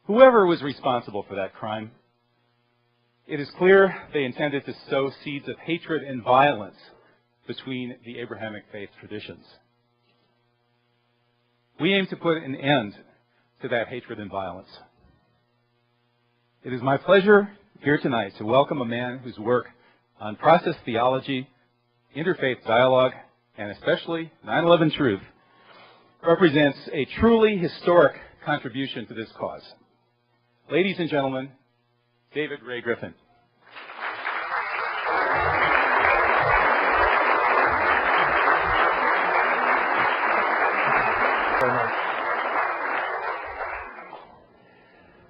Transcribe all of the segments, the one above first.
whoever was responsible for that crime, it is clear they intended to sow seeds of hatred and violence between the Abrahamic faith traditions. We aim to put an end to that hatred and violence. It is my pleasure here tonight to welcome a man whose work on process theology, interfaith dialogue, and especially 9/11 truth represents a truly historic contribution to this cause. Ladies and gentlemen, David Ray Griffin.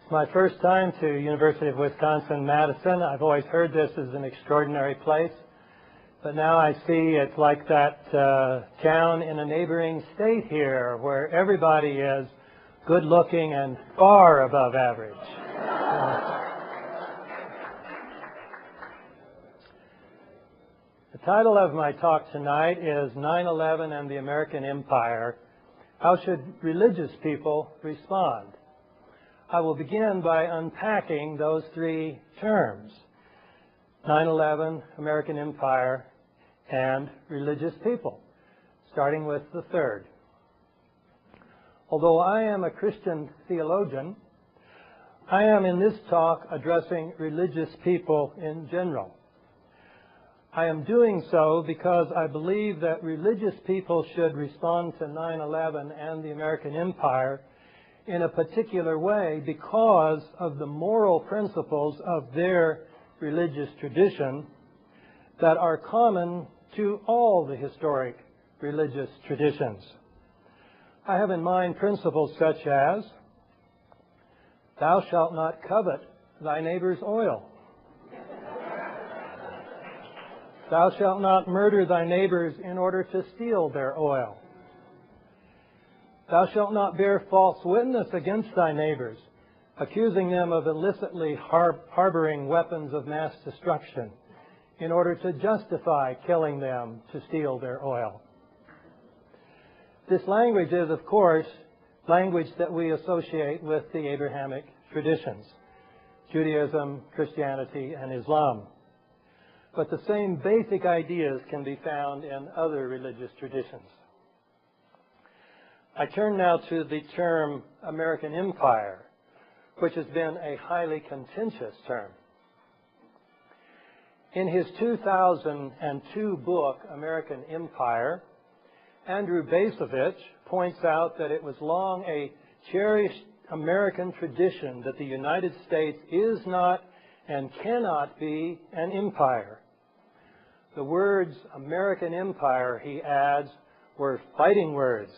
It's my first time to University of Wisconsin-Madison. I've always heard this is an extraordinary place, but now I see it's like that town in a neighboring state here where everybody is good-looking and far above average. The title of my talk tonight is 9/11 and the American Empire. How should religious people respond? I will begin by unpacking those three terms: 9/11, American Empire, and religious people, starting with the third. Although I am a Christian theologian, I am in this talk addressing religious people in general. I am doing so because I believe that religious people should respond to 9/11 and the American Empire in a particular way because of the moral principles of their religious tradition that are common to all the historic religious traditions. I have in mind principles such as, thou shalt not covet thy neighbor's oil. Thou shalt not murder thy neighbors in order to steal their oil. Thou shalt not bear false witness against thy neighbors, accusing them of illicitly harboring weapons of mass destruction in order to justify killing them to steal their oil. This language is, of course, language that we associate with the Abrahamic traditions, Judaism, Christianity, and Islam. But the same basic ideas can be found in other religious traditions. I turn now to the term American Empire, which has been a highly contentious term. In his 2002 book, American Empire, Andrew Bacevich points out that it was long a cherished American tradition that the United States is not and cannot be an empire. The words American Empire, he adds, were fighting words,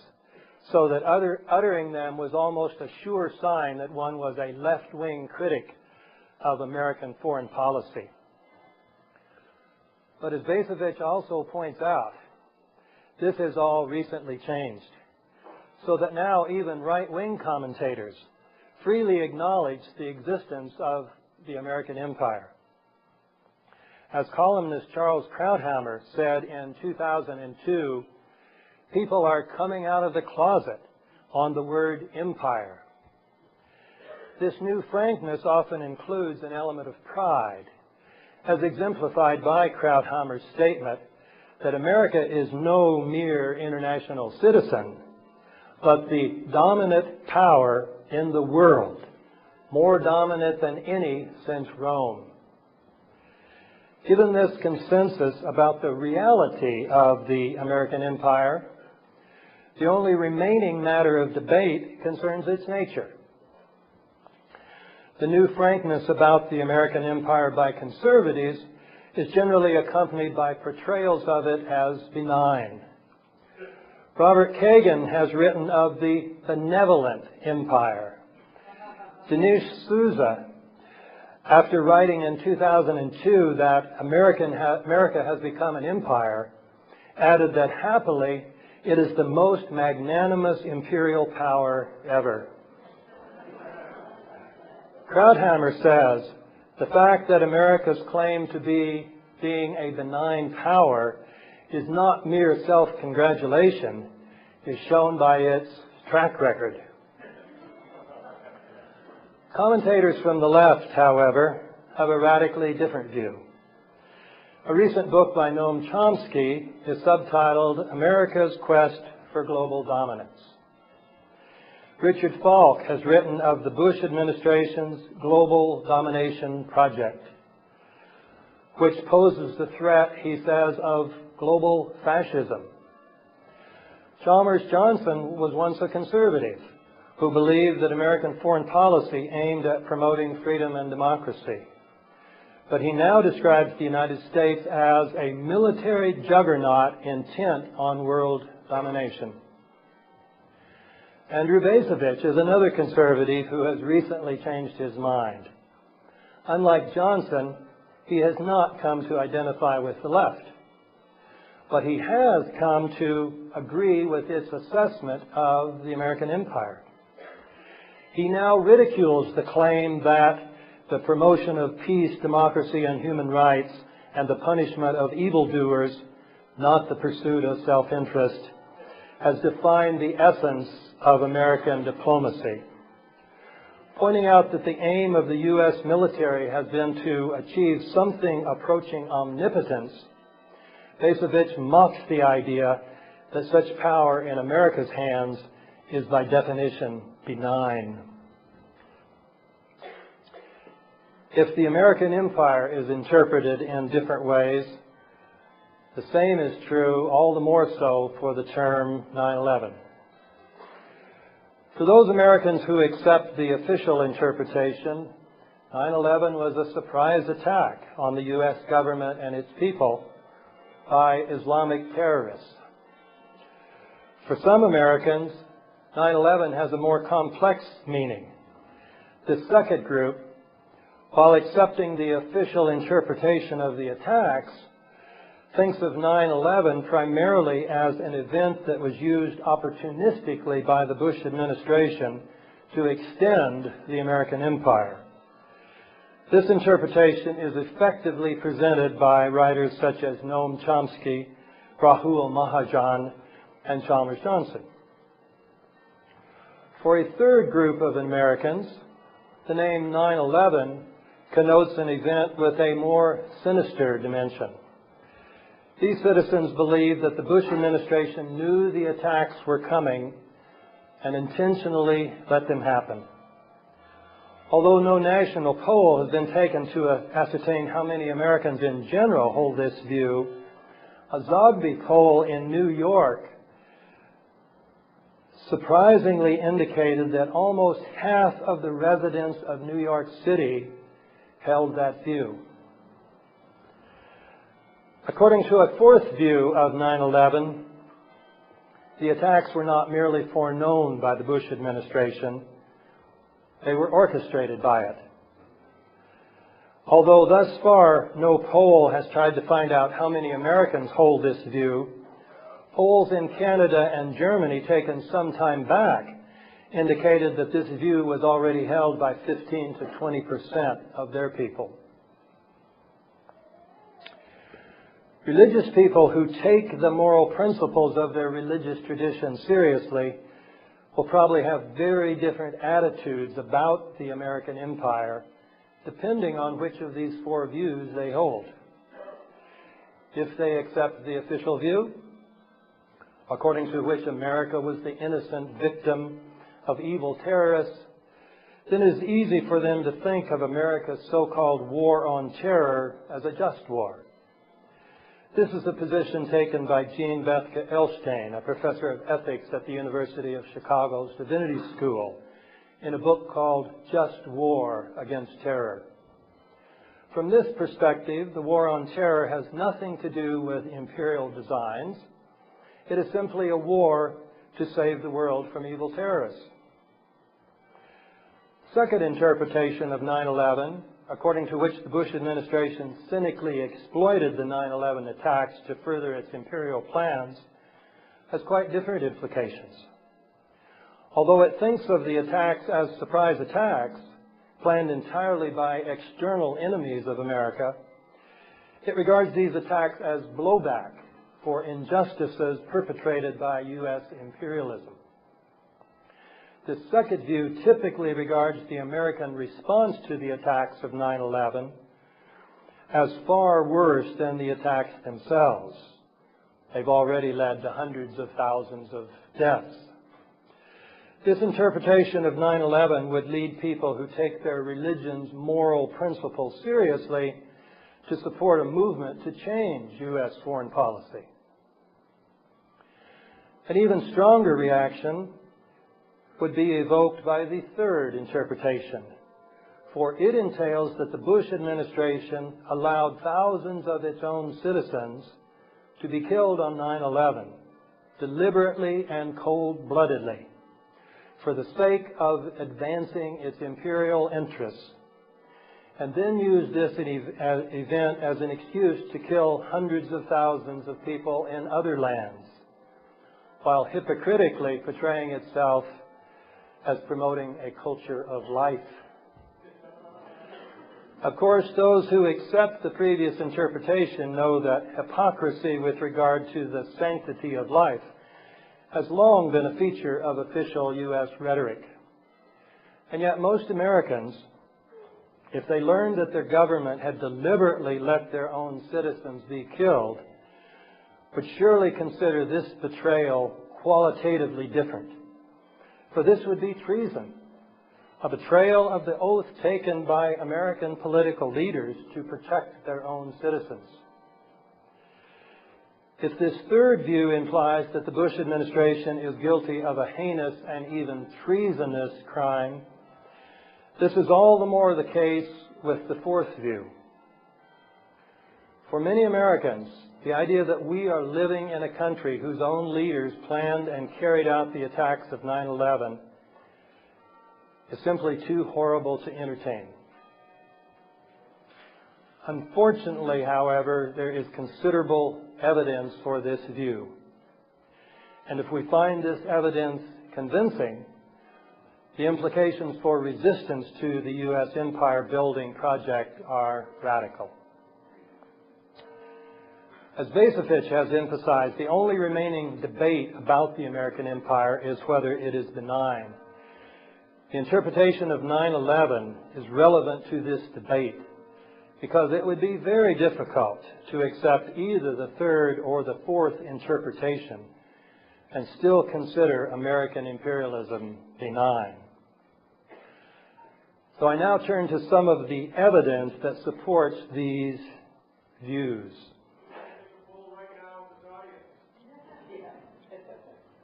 so that uttering them was almost a sure sign that one was a left-wing critic of American foreign policy. But as Bacevich also points out, this has all recently changed, so that now even right-wing commentators freely acknowledge the existence of the American Empire. As columnist Charles Krauthammer said in 2002, people are coming out of the closet on the word empire. This new frankness often includes an element of pride, as exemplified by Krauthammer's statement that America is no mere international citizen, but the dominant power in the world, more dominant than any since Rome. Given this consensus about the reality of the American Empire, the only remaining matter of debate concerns its nature. The new frankness about the American Empire by conservatives is generally accompanied by portrayals of it as benign. Robert Kagan has written of the benevolent empire. Dinesh Souza, after writing in 2002 that America has become an empire, added that happily it is the most magnanimous imperial power ever. Krauthammer says, the fact that America's claim to being a benign power is not mere self-congratulation, is shown by its track record. Commentators from the left, however, have a radically different view. A recent book by Noam Chomsky is subtitled America's Quest for Global Dominance. Richard Falk has written of the Bush administration's global domination project, which poses the threat, he says, of global fascism. Chalmers Johnson was once a conservative who believed that American foreign policy aimed at promoting freedom and democracy. But he now describes the United States as a military juggernaut intent on world domination. Andrew Bacevich is another conservative who has recently changed his mind. Unlike Johnson, he has not come to identify with the left, but he has come to agree with its assessment of the American empire. He now ridicules the claim that the promotion of peace, democracy, and human rights and the punishment of evildoers, not the pursuit of self-interest, has defined the essence of American diplomacy. Pointing out that the aim of the U.S. military has been to achieve something approaching omnipotence, Bacevich mocks the idea that such power in America's hands is by definition benign. If the American empire is interpreted in different ways, the same is true, all the more so, for the term 9/11. For those Americans who accept the official interpretation, 9/11 was a surprise attack on the U.S. government and its people by Islamic terrorists. For some Americans, 9/11 has a more complex meaning. This second group, while accepting the official interpretation of the attacks, thinks of 9/11 primarily as an event that was used opportunistically by the Bush administration to extend the American empire. This interpretation is effectively presented by writers such as Noam Chomsky, Rahul Mahajan, and Chalmers Johnson. For a third group of Americans, the name 9/11 connotes an event with a more sinister dimension. These citizens believe that the Bush administration knew the attacks were coming and intentionally let them happen. Although no national poll has been taken to ascertain how many Americans in general hold this view, a Zogby poll in New York surprisingly indicated that almost half of the residents of New York City held that view. According to a fourth view of 9/11, the attacks were not merely foreknown by the Bush administration, they were orchestrated by it. Although thus far no poll has tried to find out how many Americans hold this view, polls in Canada and Germany taken some time back indicated that this view was already held by 15 to 20% of their people. Religious people who take the moral principles of their religious tradition seriously will probably have very different attitudes about the American empire, depending on which of these four views they hold. If they accept the official view, according to which America was the innocent victim of evil terrorists, then it is easy for them to think of America's so-called war on terror as a just war. This is the position taken by Jean Bethke Elshtain, a professor of ethics at the University of Chicago's Divinity School, in a book called Just War Against Terror. From this perspective, the war on terror has nothing to do with imperial designs. It is simply a war to save the world from evil terrorists. Second interpretation of 9/11, according to which the Bush administration cynically exploited the 9/11 attacks to further its imperial plans, has quite different implications. Although it thinks of the attacks as surprise attacks, planned entirely by external enemies of America, it regards these attacks as blowback for injustices perpetrated by U.S. imperialism. This second view typically regards the American response to the attacks of 9/11 as far worse than the attacks themselves. They've already led to hundreds of thousands of deaths. This interpretation of 9/11 would lead people who take their religion's moral principles seriously to support a movement to change U.S. foreign policy. An even stronger reaction would be evoked by the third interpretation, for it entails that the Bush administration allowed thousands of its own citizens to be killed on 9/11, deliberately and cold-bloodedly, for the sake of advancing its imperial interests, and then used this event as an excuse to kill hundreds of thousands of people in other lands, while hypocritically portraying itself as promoting a culture of life. Of course, those who accept the previous interpretation know that hypocrisy with regard to the sanctity of life has long been a feature of official U.S. rhetoric. And yet most Americans, if they learned that their government had deliberately let their own citizens be killed, would surely consider this betrayal qualitatively different. For this would be treason, a betrayal of the oath taken by American political leaders to protect their own citizens. If this third view implies that the Bush administration is guilty of a heinous and even treasonous crime, this is all the more the case with the fourth view. For many Americans, the idea that we are living in a country whose own leaders planned and carried out the attacks of 9/11 is simply too horrible to entertain. Unfortunately, however, there is considerable evidence for this view. And if we find this evidence convincing, the implications for resistance to the U.S. empire building project are radical. As Vasevich has emphasized, the only remaining debate about the American empire is whether it is benign. The interpretation of 9/11 is relevant to this debate because it would be very difficult to accept either the third or the fourth interpretation and still consider American imperialism benign. So I now turn to some of the evidence that supports these views.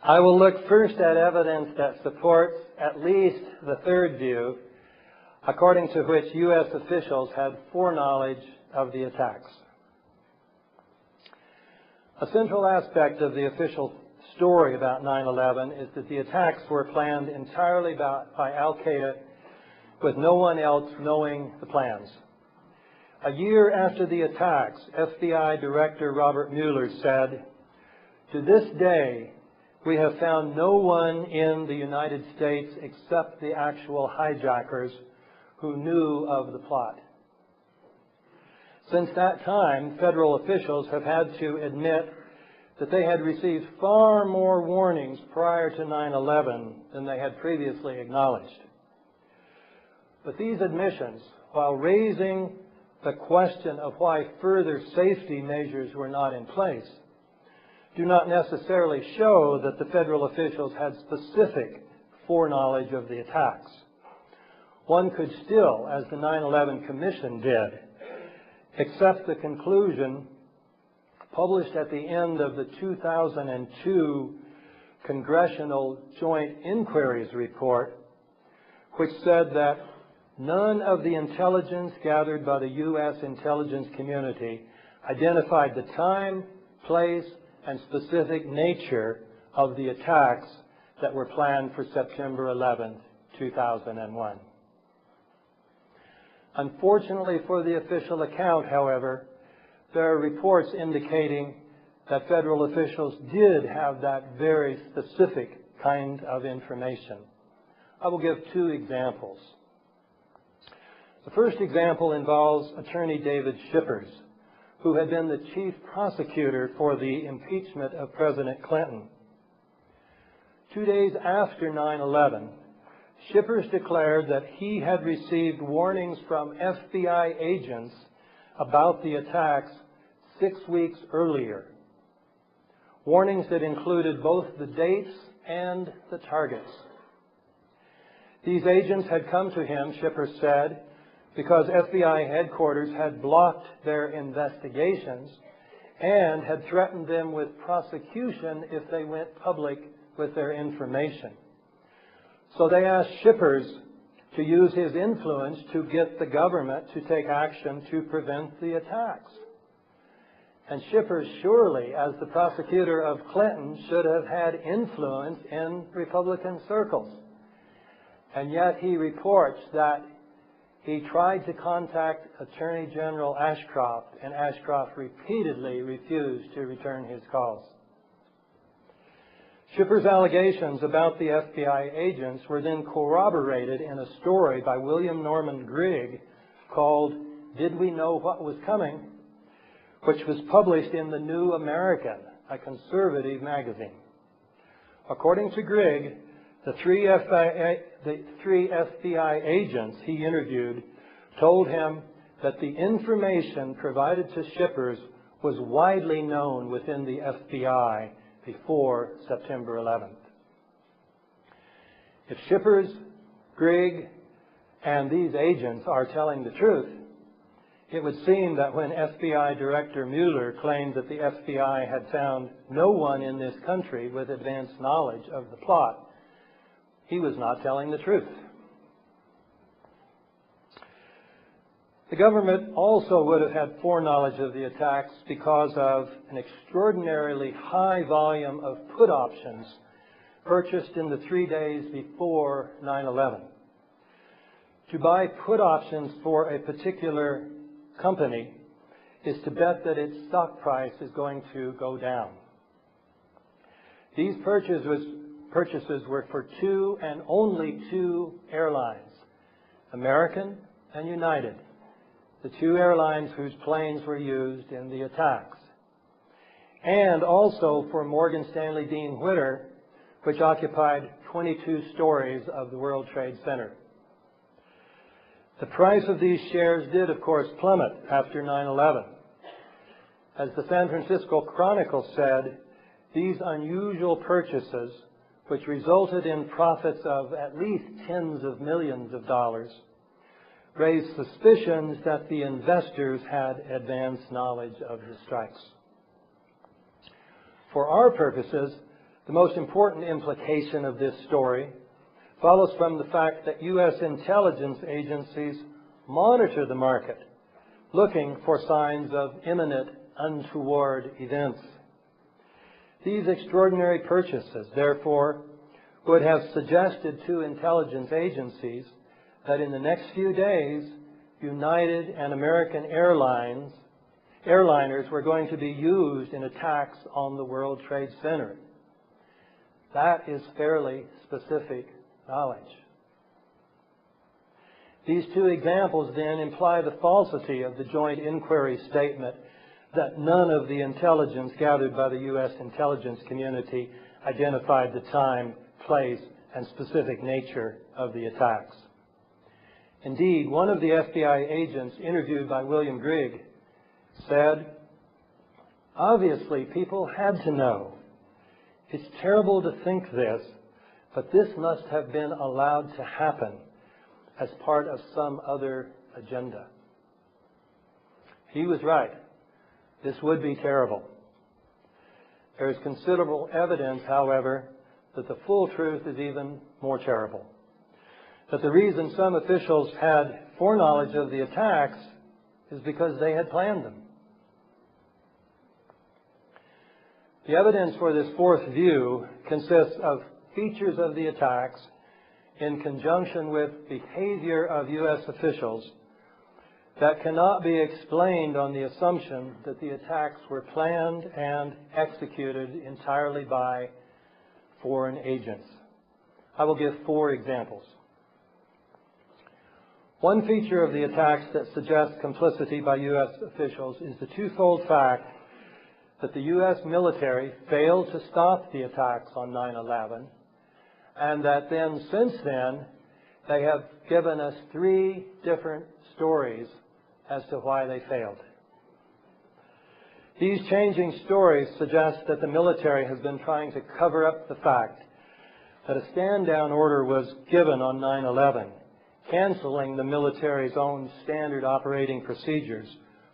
I will look first at evidence that supports at least the third view, according to which U.S. officials had foreknowledge of the attacks. A central aspect of the official story about 9/11 is that the attacks were planned entirely by Al-Qaeda, with no one else knowing the plans. A year after the attacks, FBI Director Robert Mueller said, "To this day, we have found no one in the United States except the actual hijackers who knew of the plot." Since that time, federal officials have had to admit that they had received far more warnings prior to 9/11 than they had previously acknowledged. But these admissions, while raising the question of why further safety measures were not in place, do not necessarily show that the federal officials had specific foreknowledge of the attacks. One could still, as the 9/11 Commission did, accept the conclusion published at the end of the 2002 Congressional Joint Inquiries Report, which said that none of the intelligence gathered by the U.S. intelligence community identified the time, place, and specific nature of the attacks that were planned for September 11, 2001. Unfortunately for the official account, however, there are reports indicating that federal officials did have that very specific kind of information. I will give two examples. The first example involves Attorney David Shippers, who had been the chief prosecutor for the impeachment of President Clinton. 2 days after 9/11, Shippers declared that he had received warnings from FBI agents about the attacks 6 weeks earlier. Warnings that included both the dates and the targets. These agents had come to him, Shippers said, because FBI headquarters had blocked their investigations and had threatened them with prosecution if they went public with their information. So they asked Shippers to use his influence to get the government to take action to prevent the attacks. And Shippers surely, as the prosecutor of Clinton, should have had influence in Republican circles. And yet he reports that he tried to contact Attorney General Ashcroft, and Ashcroft repeatedly refused to return his calls. Shippers' allegations about the FBI agents were then corroborated in a story by William Norman Grigg called "Did We Know What Was Coming?", which was published in the New American, a conservative magazine. According to Grigg, the three FBI agents he interviewed told him that the information provided to Shippers was widely known within the FBI before September 11th. If Shippers, Grigg, and these agents are telling the truth, it would seem that when FBI Director Mueller claimed that the FBI had found no one in this country with advanced knowledge of the plot, he was not telling the truth. The government also would have had foreknowledge of the attacks because of an extraordinarily high volume of put options purchased in the 3 days before 9/11. To buy put options for a particular company is to bet that its stock price is going to go down. These purchases were for two and only two airlines, American and United, the two airlines whose planes were used in the attacks, and also for Morgan Stanley Dean Whitter, which occupied 22 stories of the World Trade Center. The price of these shares did, of course, plummet after 9/11. As the San Francisco Chronicle said, these unusual purchases, which resulted in profits of at least tens of millions of dollars, raised suspicions that the investors had advanced knowledge of the strikes. For our purposes, the most important implication of this story follows from the fact that U.S. intelligence agencies monitor the market, looking for signs of imminent untoward events. These extraordinary purchases, therefore, would have suggested to intelligence agencies that in the next few days, United and American airliners were going to be used in attacks on the World Trade Center. That is fairly specific knowledge. These two examples then imply the falsity of the joint inquiry statement that none of the intelligence gathered by the U.S. intelligence community identified the time, place, and specific nature of the attacks. Indeed, one of the FBI agents interviewed by William Grigg said, "Obviously, people had to know. It's terrible to think this, but this must have been allowed to happen as part of some other agenda." He was right. This would be terrible. There is considerable evidence, however, that the full truth is even more terrible. That the reason some officials had foreknowledge of the attacks is because they had planned them. The evidence for this fourth view consists of features of the attacks in conjunction with behavior of U.S. officials that cannot be explained on the assumption that the attacks were planned and executed entirely by foreign agents. I will give 4 examples. One feature of the attacks that suggests complicity by U.S. officials is the twofold fact that the U.S. military failed to stop the attacks on 9/11, and that then, since then, they have given us 3 different stories as to why they failed. These changing stories suggest that the military has been trying to cover up the fact that a stand-down order was given on 9/11, canceling the military's own standard operating procedures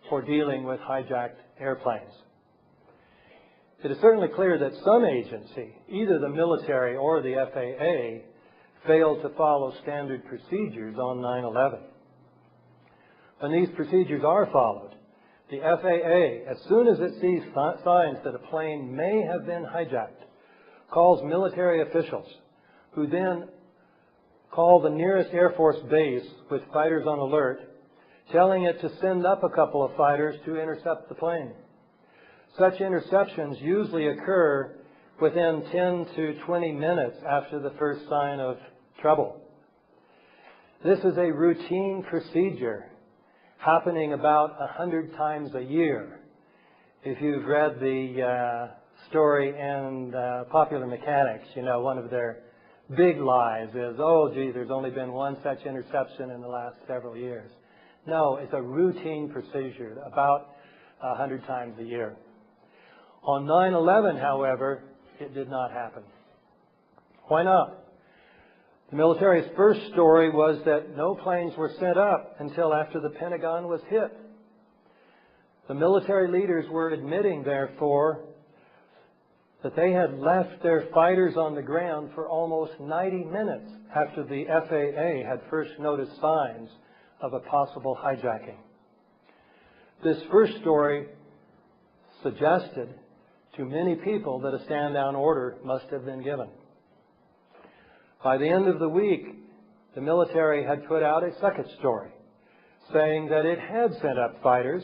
for dealing with hijacked airplanes. It is certainly clear that some agency, either the military or the FAA, failed to follow standard procedures on 9/11. When these procedures are followed, the FAA, as soon as it sees signs that a plane may have been hijacked, calls military officials, who then call the nearest Air Force base with fighters on alert, telling it to send up a couple of fighters to intercept the plane. Such interceptions usually occur within 10 to 20 minutes after the first sign of trouble. This is a routine procedure happening about 100 times a year. If you've read the story in Popular Mechanics, you know, one of their big lies is, oh, gee, there's only been one such interception in the last several years. No, it's a routine procedure, about 100 times a year. On 9/11, however, it did not happen. Why not? The military's first story was that no planes were sent up until after the Pentagon was hit. The military leaders were admitting, therefore, that they had left their fighters on the ground for almost 90 minutes after the FAA had first noticed signs of a possible hijacking. This first story suggested to many people that a stand-down order must have been given. By the end of the week, the military had put out a second story, saying that it had sent up fighters,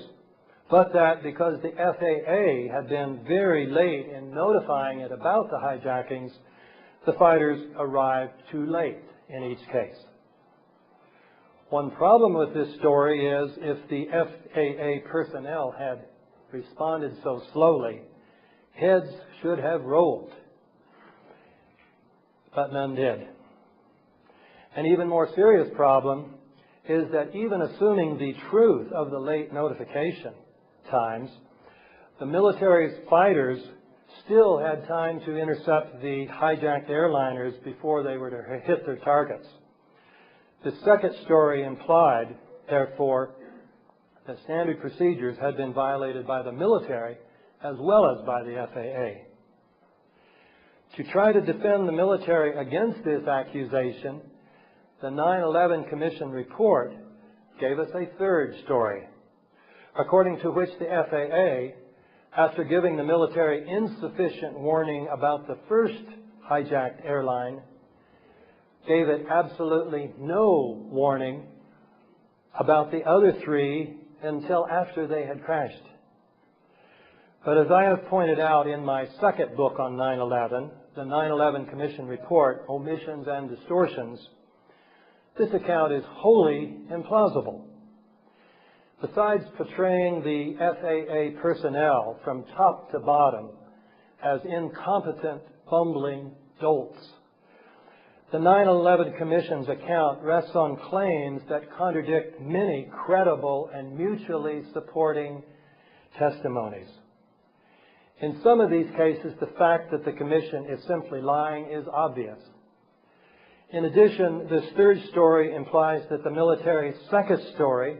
but that because the FAA had been very late in notifying it about the hijackings, the fighters arrived too late in each case. One problem with this story is if the FAA personnel had responded so slowly, heads should have rolled, but none did. An even more serious problem is that even assuming the truth of the late notification times, the military's fighters still had time to intercept the hijacked airliners before they were to hit their targets. The second story implied, therefore, that standard procedures had been violated by the military as well as by the FAA. To try to defend the military against this accusation, the 9/11 Commission report gave us a third story, according to which the FAA, after giving the military insufficient warning about the first hijacked airline, gave it absolutely no warning about the other 3 until after they had crashed. But as I have pointed out in my second book on 9/11, the 9/11 Commission report, Omissions and Distortions, this account is wholly implausible. Besides portraying the FAA personnel from top to bottom as incompetent, bumbling dolts, the 9/11 Commission's account rests on claims that contradict many credible and mutually supporting testimonies. In some of these cases, the fact that the Commission is simply lying is obvious. In addition, this third story implies that the military's second story,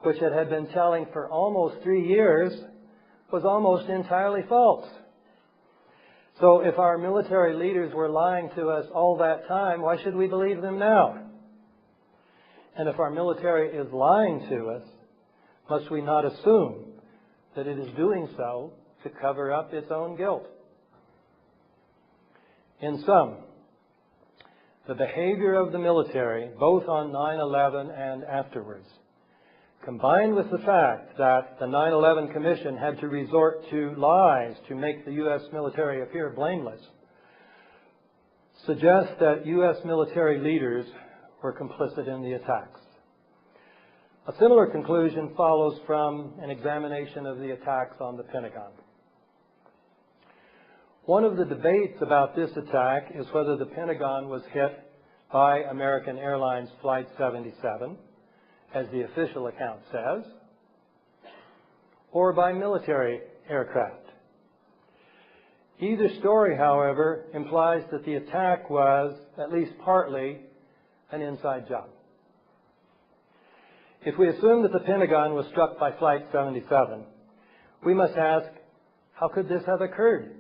which it had been telling for almost 3 years, was almost entirely false. So if our military leaders were lying to us all that time, why should we believe them now? And if our military is lying to us, must we not assume that it is doing so to cover up its own guilt? In sum, the behavior of the military, both on 9/11 and afterwards, combined with the fact that the 9/11 Commission had to resort to lies to make the U.S. military appear blameless, suggests that U.S. military leaders were complicit in the attacks. A similar conclusion follows from an examination of the attacks on the Pentagon. One of the debates about this attack is whether the Pentagon was hit by American Airlines Flight 77, as the official account says, or by military aircraft. Either story, however, implies that the attack was, at least partly, an inside job. If we assume that the Pentagon was struck by Flight 77, we must ask, how could this have occurred?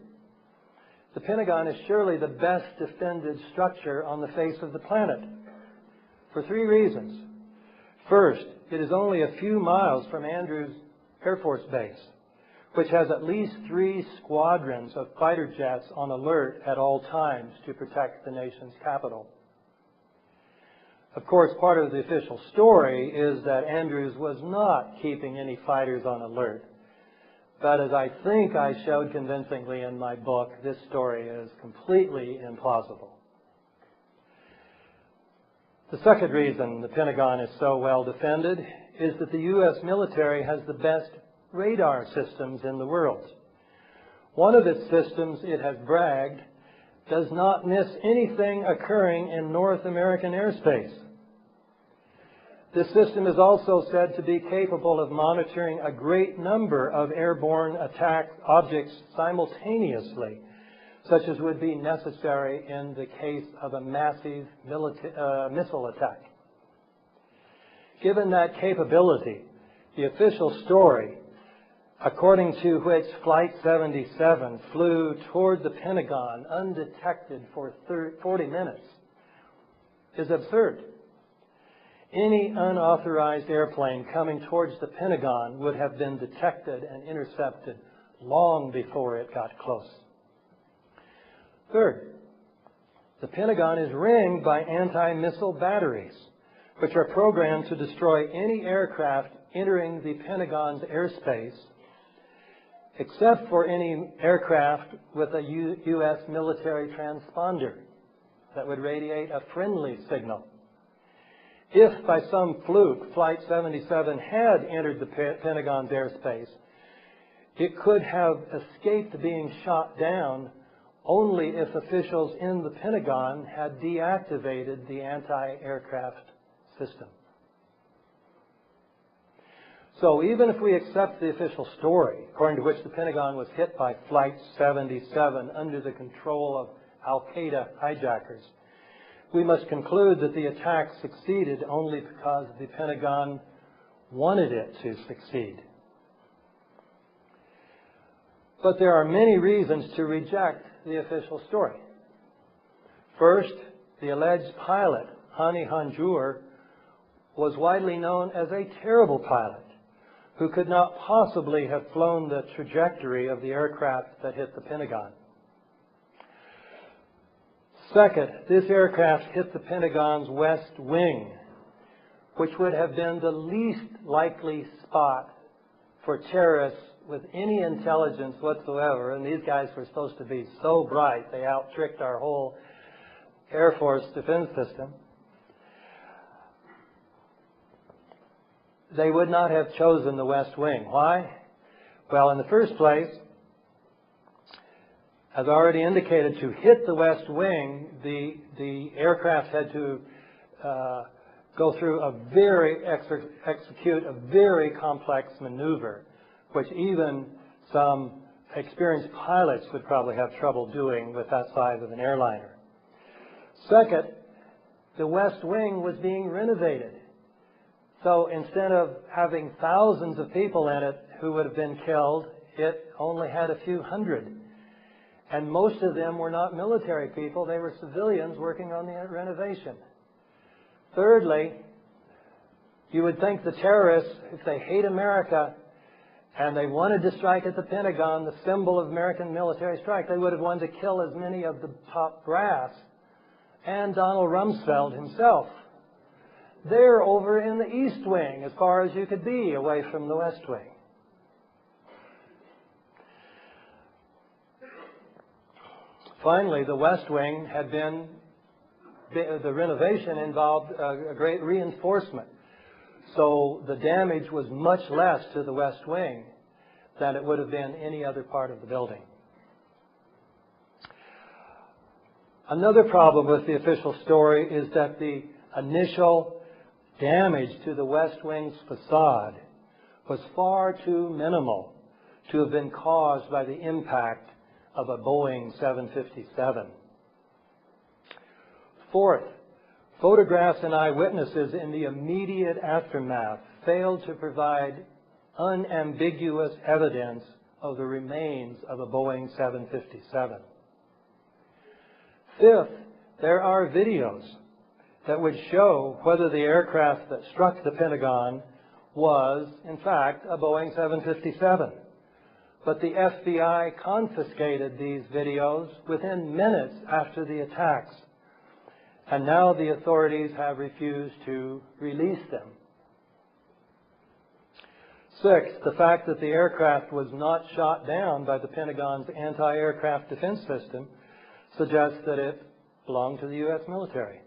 The Pentagon is surely the best defended structure on the face of the planet, for three reasons. First, it is only a few miles from Andrews Air Force Base, which has at least 3 squadrons of fighter jets on alert at all times to protect the nation's capital. Of course, part of the official story is that Andrews was not keeping any fighters on alert. But as I think I showed convincingly in my book, this story is completely implausible. The second reason the Pentagon is so well defended is that the U.S. military has the best radar systems in the world. One of its systems, it has bragged, does not miss anything occurring in North American airspace. This system is also said to be capable of monitoring a great number of airborne attack objects simultaneously, such as would be necessary in the case of a massive missile attack. Given that capability, the official story, according to which Flight 77 flew toward the Pentagon undetected for 40 minutes, is absurd. Any unauthorized airplane coming towards the Pentagon would have been detected and intercepted long before it got close. Third, the Pentagon is ringed by anti-missile batteries, which are programmed to destroy any aircraft entering the Pentagon's airspace, except for any aircraft with a U.S. military transponder that would radiate a friendly signal. If by some fluke Flight 77 had entered the Pentagon's airspace, it could have escaped being shot down only if officials in the Pentagon had deactivated the anti-aircraft system. So even if we accept the official story, according to which the Pentagon was hit by Flight 77 under the control of Al-Qaeda hijackers, we must conclude that the attack succeeded only because the Pentagon wanted it to succeed. But there are many reasons to reject the official story. First, the alleged pilot, Hani Hanjour, was widely known as a terrible pilot who could not possibly have flown the trajectory of the aircraft that hit the Pentagon. Second, this aircraft hit the Pentagon's west wing, which would have been the least likely spot for terrorists with any intelligence whatsoever. And these guys were supposed to be so bright, they out-tricked our whole Air Force defense system. They would not have chosen the west wing. Why? Well, in the first place, as already indicated, to hit the west wing, the aircraft had to go through execute a very complex maneuver, which even some experienced pilots would probably have trouble doing with that size of an airliner. Second, the west wing was being renovated. So instead of having thousands of people in it who would have been killed, it only had a few hundred. And most of them were not military people, they were civilians working on the renovation. Thirdly, you would think the terrorists, if they hate America and they wanted to strike at the Pentagon, the symbol of American military strike, they would have wanted to kill as many of the top brass and Donald Rumsfeld himself. They're over in the East Wing, as far as you could be away from the West Wing. Finally, the West Wing had been, the renovation involved a great reinforcement. So the damage was much less to the West Wing than it would have been any other part of the building. Another problem with the official story is that the initial damage to the West Wing's facade was far too minimal to have been caused by the impact of a Boeing 757. Fourth, photographs and eyewitnesses in the immediate aftermath failed to provide unambiguous evidence of the remains of a Boeing 757. Fifth, there are videos that would show whether the aircraft that struck the Pentagon was, in fact, a Boeing 757. But the FBI confiscated these videos within minutes after the attacks, and now the authorities have refused to release them. Sixth, the fact that the aircraft was not shot down by the Pentagon's anti-aircraft defense system suggests that it belonged to the U.S. military.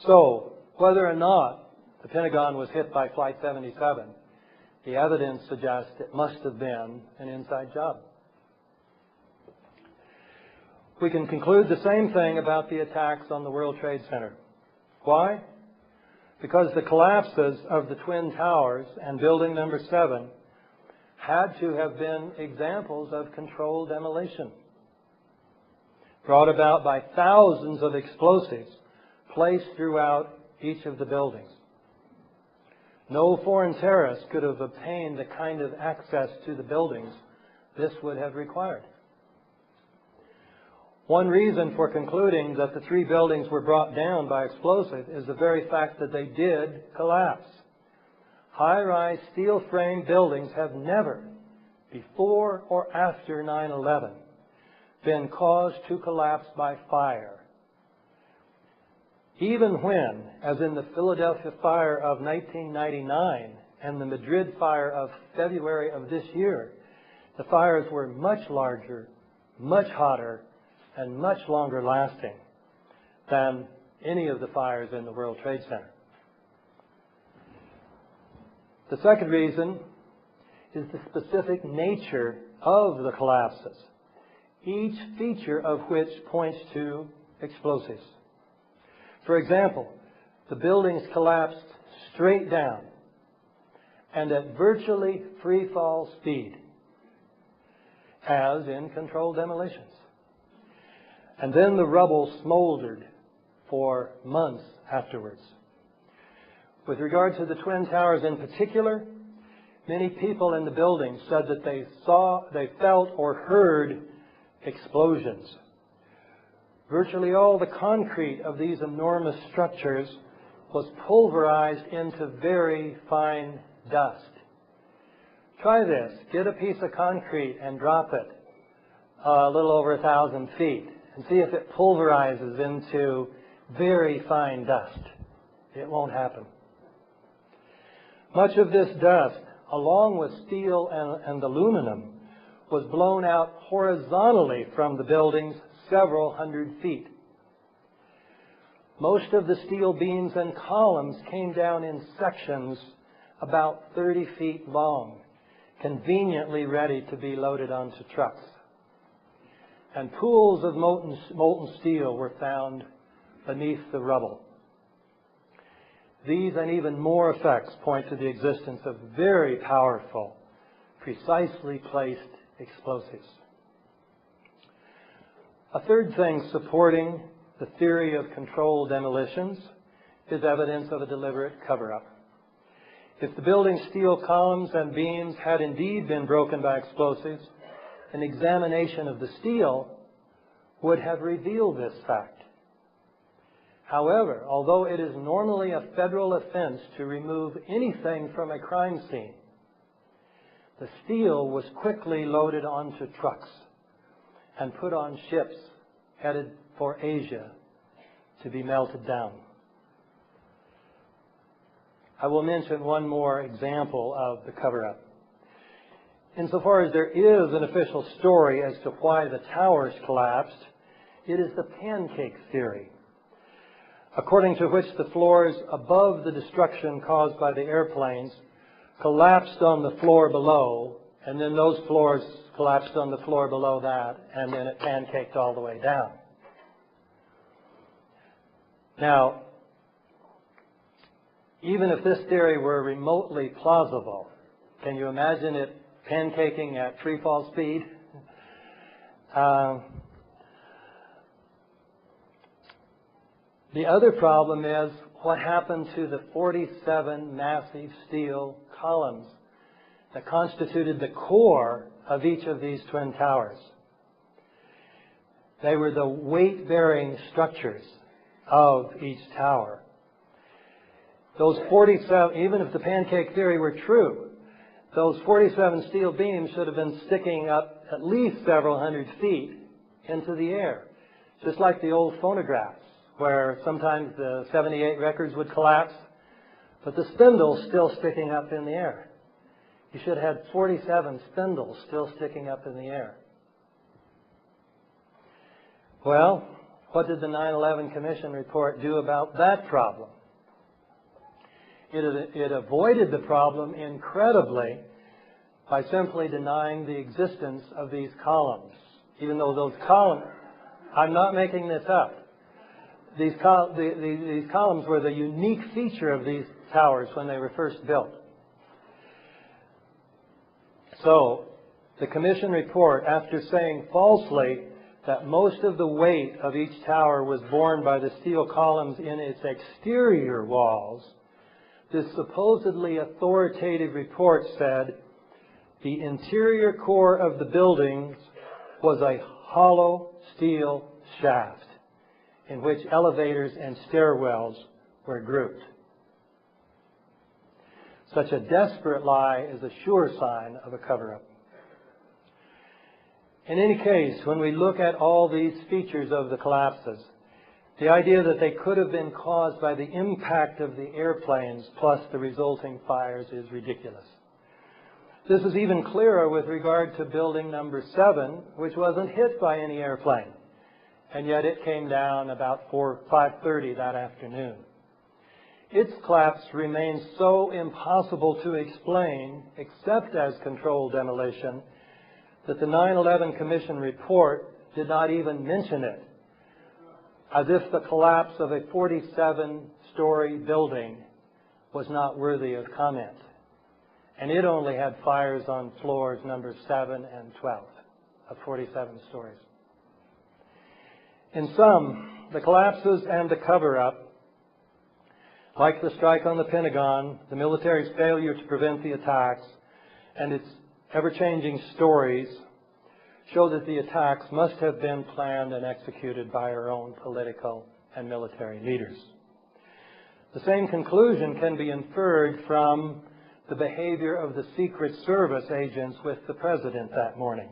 So, whether or not the Pentagon was hit by Flight 77, the evidence suggests it must have been an inside job. We can conclude the same thing about the attacks on the World Trade Center. Why? Because the collapses of the Twin Towers and Building Number 7 had to have been examples of controlled demolition, brought about by thousands of explosives placed throughout each of the buildings. No foreign terrorist could have obtained the kind of access to the buildings this would have required. One reason for concluding that the three buildings were brought down by explosive is the very fact that they did collapse. High-rise steel frame buildings have never, before or after 9/11, been caused to collapse by fire. Even when, as in the Philadelphia fire of 1999 and the Madrid fire of February of this year, the fires were much larger, much hotter, and much longer lasting than any of the fires in the World Trade Center. The second reason is the specific nature of the collapses, each feature of which points to explosives. For example, the buildings collapsed straight down and at virtually free-fall speed, as in controlled demolitions. And then the rubble smoldered for months afterwards. With regard to the Twin Towers in particular, many people in the building said that they felt or heard explosions. Virtually all the concrete of these enormous structures was pulverized into very fine dust. Try this. Get a piece of concrete and drop it a little over 1,000 feet and see if it pulverizes into very fine dust. It won't happen. Much of this dust, along with steel and aluminum, was blown out horizontally from the buildings several hundred feet. Most of the steel beams and columns came down in sections about 30 feet long, conveniently ready to be loaded onto trucks. And pools of molten steel were found beneath the rubble. These and even more effects point to the existence of very powerful, precisely placed explosives. A third thing supporting the theory of controlled demolitions is evidence of a deliberate cover-up. If the building's steel columns and beams had indeed been broken by explosives, an examination of the steel would have revealed this fact. However, although it is normally a federal offense to remove anything from a crime scene, the steel was quickly loaded onto trucks and put on ships headed for Asia to be melted down. I will mention one more example of the cover-up. Insofar as there is an official story as to why the towers collapsed, it is the pancake theory, according to which the floors above the destruction caused by the airplanes collapsed on the floor below And then those floors collapsed on the floor below that, and then it pancaked all the way down. Now, even if this theory were remotely plausible, can you imagine it pancaking at free fall speed? The other problem is what happened to the 47 massive steel columns that constituted the core of each of these twin towers. They were the weight-bearing structures of each tower. Those 47, even if the pancake theory were true, those 47 steel beams should have been sticking up at least several hundred feet into the air, just like the old phonographs, where sometimes the 78 records would collapse, but the spindle's still sticking up in the air. You should have had 47 spindles still sticking up in the air. Well, what did the 9/11 Commission report do about that problem? It avoided the problem incredibly by simply denying the existence of these columns. Even though those columns, I'm not making this up. These columns were the unique feature of these towers when they were first built. So, the Commission report, after saying falsely that most of the weight of each tower was borne by the steel columns in its exterior walls, this supposedly authoritative report said the interior core of the buildings was a hollow steel shaft in which elevators and stairwells were grouped. Such a desperate lie is a sure sign of a cover-up. In any case, when we look at all these features of the collapses, the idea that they could have been caused by the impact of the airplanes plus the resulting fires is ridiculous. This is even clearer with regard to building number 7, which wasn't hit by any airplane, and yet it came down about 5:30 that afternoon. Its collapse remains so impossible to explain, except as controlled demolition, that the 9/11 Commission report did not even mention it, as if the collapse of a 47-story building was not worthy of comment. And it only had fires on floors number 7 and 12 of 47 stories. In sum, the collapses and the cover-up, like the strike on the Pentagon, the military's failure to prevent the attacks, and its ever-changing stories, show that the attacks must have been planned and executed by our own political and military leaders. The same conclusion can be inferred from the behavior of the Secret Service agents with the President that morning.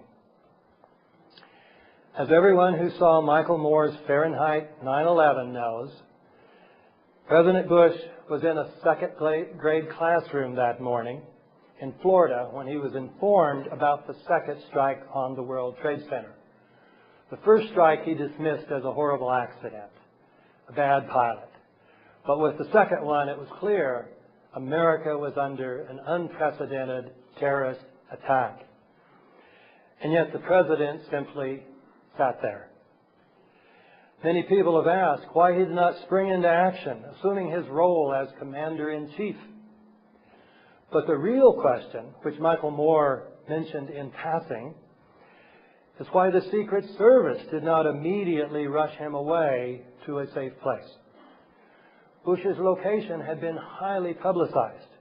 As everyone who saw Michael Moore's Fahrenheit 9/11 knows, President Bush was in a second-grade classroom that morning in Florida when he was informed about the second strike on the World Trade Center. The first strike he dismissed as a horrible accident, a bad pilot. But with the second one, it was clear America was under an unprecedented terrorist attack. And yet the President simply sat there. Many people have asked why he did not spring into action, assuming his role as Commander-in-Chief. But the real question, which Michael Moore mentioned in passing, is why the Secret Service did not immediately rush him away to a safe place. Bush's location had been highly publicized,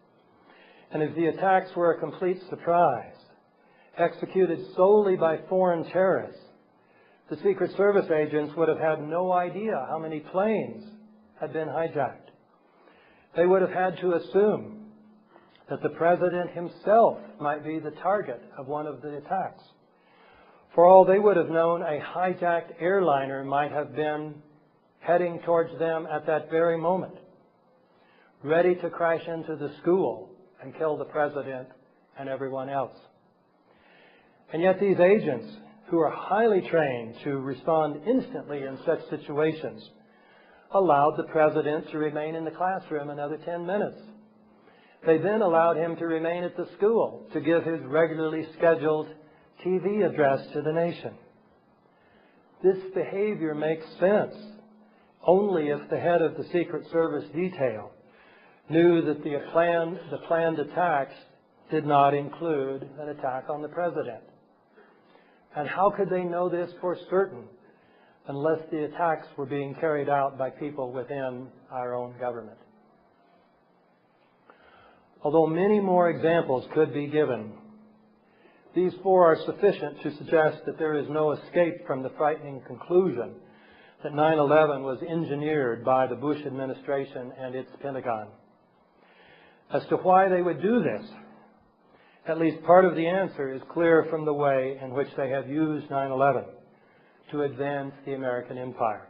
and if the attacks were a complete surprise, executed solely by foreign terrorists, the Secret Service agents would have had no idea how many planes had been hijacked. They would have had to assume that the President himself might be the target of one of the attacks. For all they would have known, a hijacked airliner might have been heading towards them at that very moment, ready to crash into the school and kill the President and everyone else. And yet these agents, who are highly trained to respond instantly in such situations, allowed the President to remain in the classroom another 10 minutes. They then allowed him to remain at the school to give his regularly scheduled TV address to the nation. This behavior makes sense only if the head of the Secret Service detail knew that the planned attacks did not include an attack on the president. And how could they know this for certain unless the attacks were being carried out by people within our own government? Although many more examples could be given, these four are sufficient to suggest that there is no escape from the frightening conclusion that 9/11 was engineered by the Bush administration and its Pentagon. As to why they would do this, at least part of the answer is clear from the way in which they have used 9/11 to advance the American empire.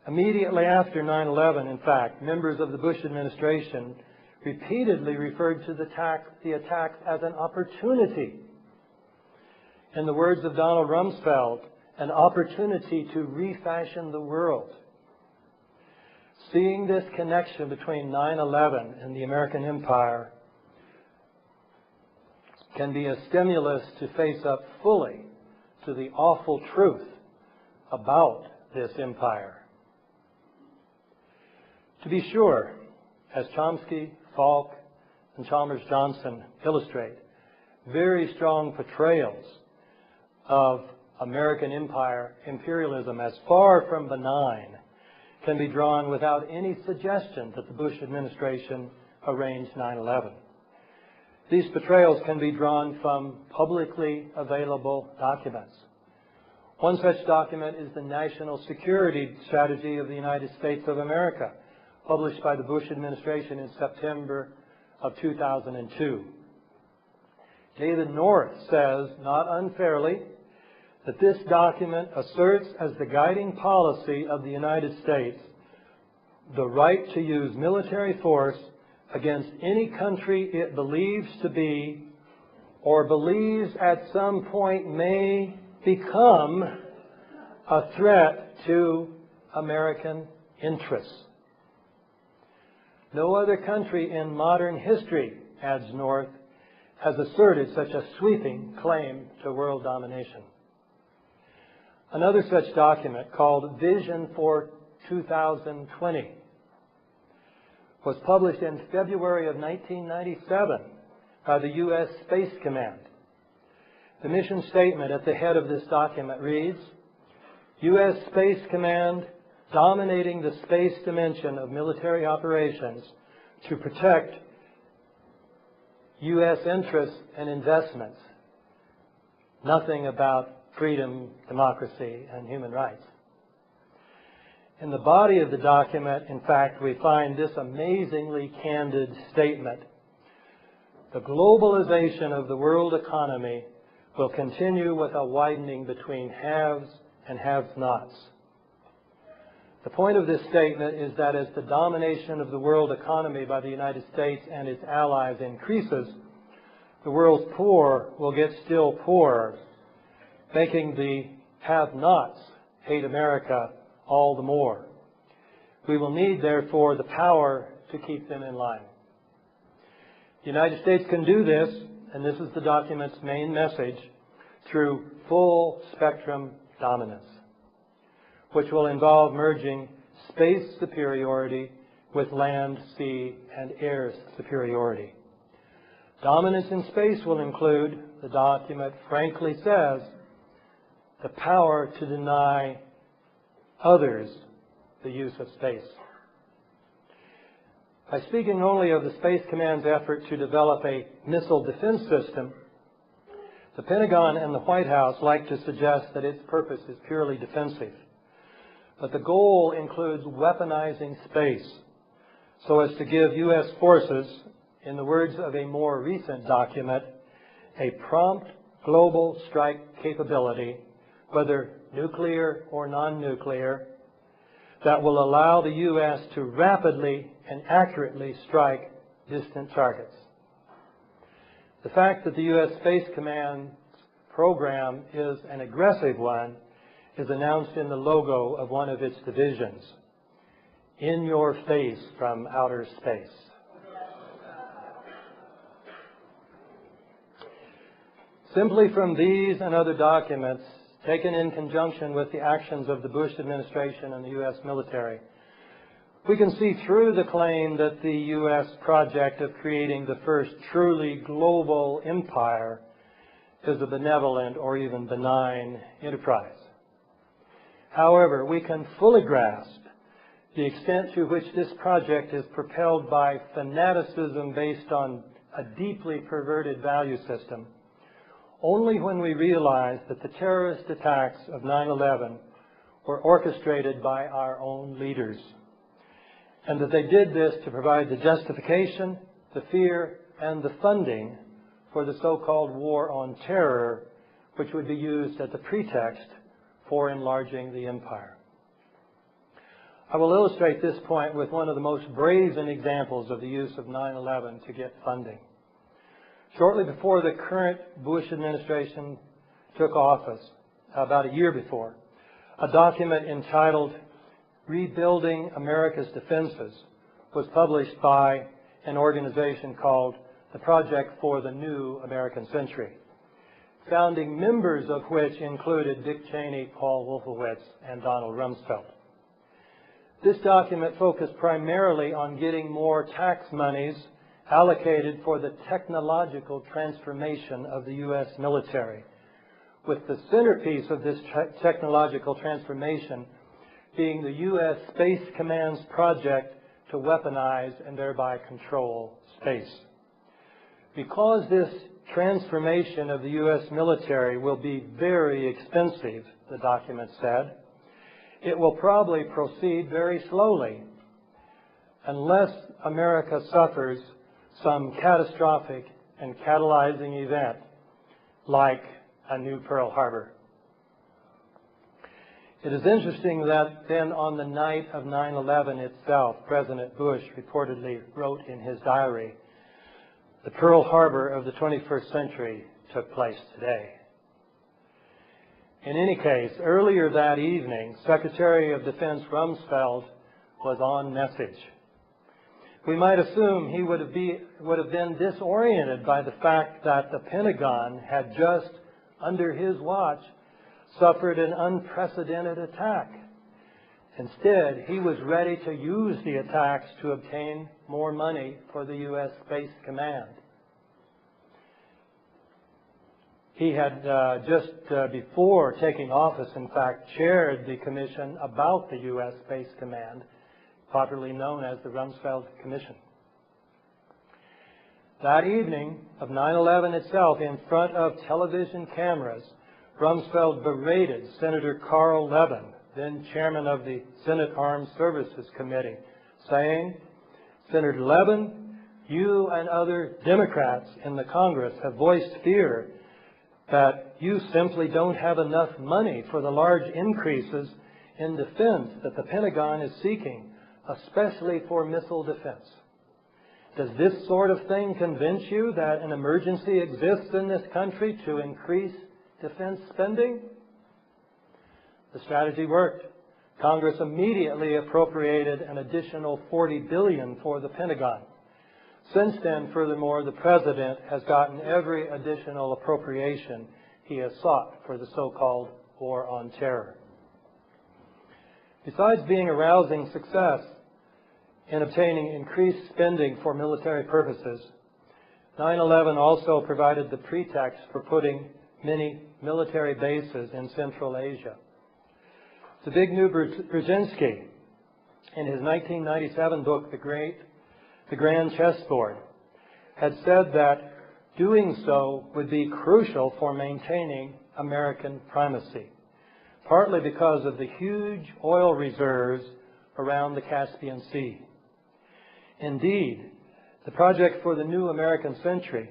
Immediately after 9/11, in fact, members of the Bush administration repeatedly referred to the attacks as an opportunity. In the words of Donald Rumsfeld, an opportunity to refashion the world. Seeing this connection between 9/11 and the American empire can be a stimulus to face up fully to the awful truth about this empire. To be sure, as Chomsky, Falk, and Chalmers-Johnson illustrate, very strong portrayals of American imperialism as far from benign can be drawn without any suggestion that the Bush administration arranged 9/11. These portrayals can be drawn from publicly available documents. One such document is the National Security Strategy of the United States of America, published by the Bush administration in September of 2002. David North says, not unfairly, that this document asserts as the guiding policy of the United States the right to use military force against any country it believes to be or believes at some point may become a threat to American interests. No other country in modern history, adds North, has asserted such a sweeping claim to world domination. Another such document, called Vision for 2020, was published in February of 1997 by the U.S. Space Command. The mission statement at the head of this document reads, U.S. Space Command dominating the space dimension of military operations to protect U.S. interests and investments. Nothing about freedom, democracy, and human rights. In the body of the document, in fact, we find this amazingly candid statement. The globalization of the world economy will continue with a widening between haves and have-nots. The point of this statement is that as the domination of the world economy by the United States and its allies increases, the world's poor will get still poorer, making the have-nots hate America all the more. We will need, therefore, the power to keep them in line. The United States can do this, and this is the document's main message, through full spectrum dominance, which will involve merging space superiority with land, sea, and air superiority. Dominance in space will include, the document frankly says, the power to deny others the use of space. By speaking only of the Space Command's effort to develop a missile defense system, the Pentagon and the White House like to suggest that its purpose is purely defensive. But the goal includes weaponizing space so as to give U.S. forces, in the words of a more recent document, a prompt global strike capability, whether nuclear or non-nuclear, that will allow the U.S. to rapidly and accurately strike distant targets. The fact that the U.S. Space Command's program is an aggressive one is announced in the logo of one of its divisions, in your face from outer space. Simply from these and other documents, taken in conjunction with the actions of the Bush administration and the U.S. military, we can see through the claim that the U.S. project of creating the first truly global empire is a benevolent or even benign enterprise. However, we can fully grasp the extent to which this project is propelled by fanaticism based on a deeply perverted value system only when we realize that the terrorist attacks of 9/11 were orchestrated by our own leaders, and that they did this to provide the justification, the fear, and the funding for the so-called war on terror, which would be used as a pretext for enlarging the empire. I will illustrate this point with one of the most brazen examples of the use of 9/11 to get funding. Shortly before the current Bush administration took office, about a year before, a document entitled Rebuilding America's Defenses was published by an organization called the Project for the New American Century, founding members of which included Dick Cheney, Paul Wolfowitz, and Donald Rumsfeld. This document focused primarily on getting more tax monies allocated for the technological transformation of the U.S. military, with the centerpiece of this technological transformation being the U.S. Space Command's project to weaponize and thereby control space. Because this transformation of the U.S. military will be very expensive, the document said, it will probably proceed very slowly unless America suffers some catastrophic and catalyzing event like a new Pearl Harbor. It is interesting that then on the night of 9/11 itself, President Bush reportedly wrote in his diary, "The Pearl Harbor of the 21st century took place today." In any case, earlier that evening, Secretary of Defense Rumsfeld was on message. We might assume he would have been disoriented by the fact that the Pentagon had just, under his watch, suffered an unprecedented attack. Instead, he was ready to use the attacks to obtain more money for the U.S. Space Command. He had just before taking office, in fact, chaired the commission about the U.S. Space Command, popularly known as the Rumsfeld Commission. That evening of 9/11 itself, in front of television cameras, Rumsfeld berated Senator Carl Levin, then chairman of the Senate Armed Services Committee, saying, "Senator Levin, you and other Democrats in the Congress have voiced fear that you simply don't have enough money for the large increases in defense that the Pentagon is seeking, especially for missile defense. Does this sort of thing convince you that an emergency exists in this country to increase defense spending?" The strategy worked. Congress immediately appropriated an additional $40 billion for the Pentagon. Since then, furthermore, the President has gotten every additional appropriation he has sought for the so-called war on terror. Besides being a rousing success in obtaining increased spending for military purposes, 9/11 also provided the pretext for putting many military bases in Central Asia. Zbigniew Brzezinski, in his 1997 book, The Grand Chessboard, had said that doing so would be crucial for maintaining American primacy, partly because of the huge oil reserves around the Caspian Sea. Indeed, the project for the new American century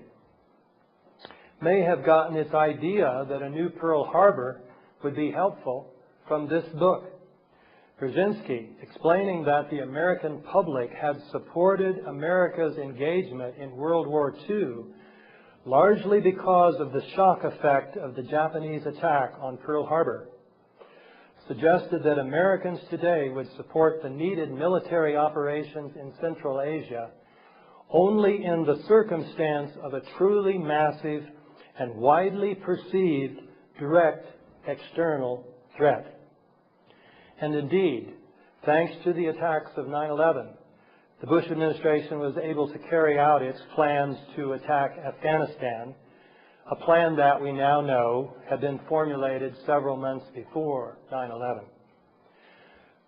may have gotten its idea that a new Pearl Harbor would be helpful from this book. Brzezinski, explaining that the American public had supported America's engagement in World War II largely because of the shock effect of the Japanese attack on Pearl Harbor, suggested that Americans today would support the needed military operations in Central Asia only in the circumstance of a truly massive and widely perceived direct external threat. And indeed, thanks to the attacks of 9/11, the Bush administration was able to carry out its plans to attack Afghanistan, a plan that we now know had been formulated several months before 9/11.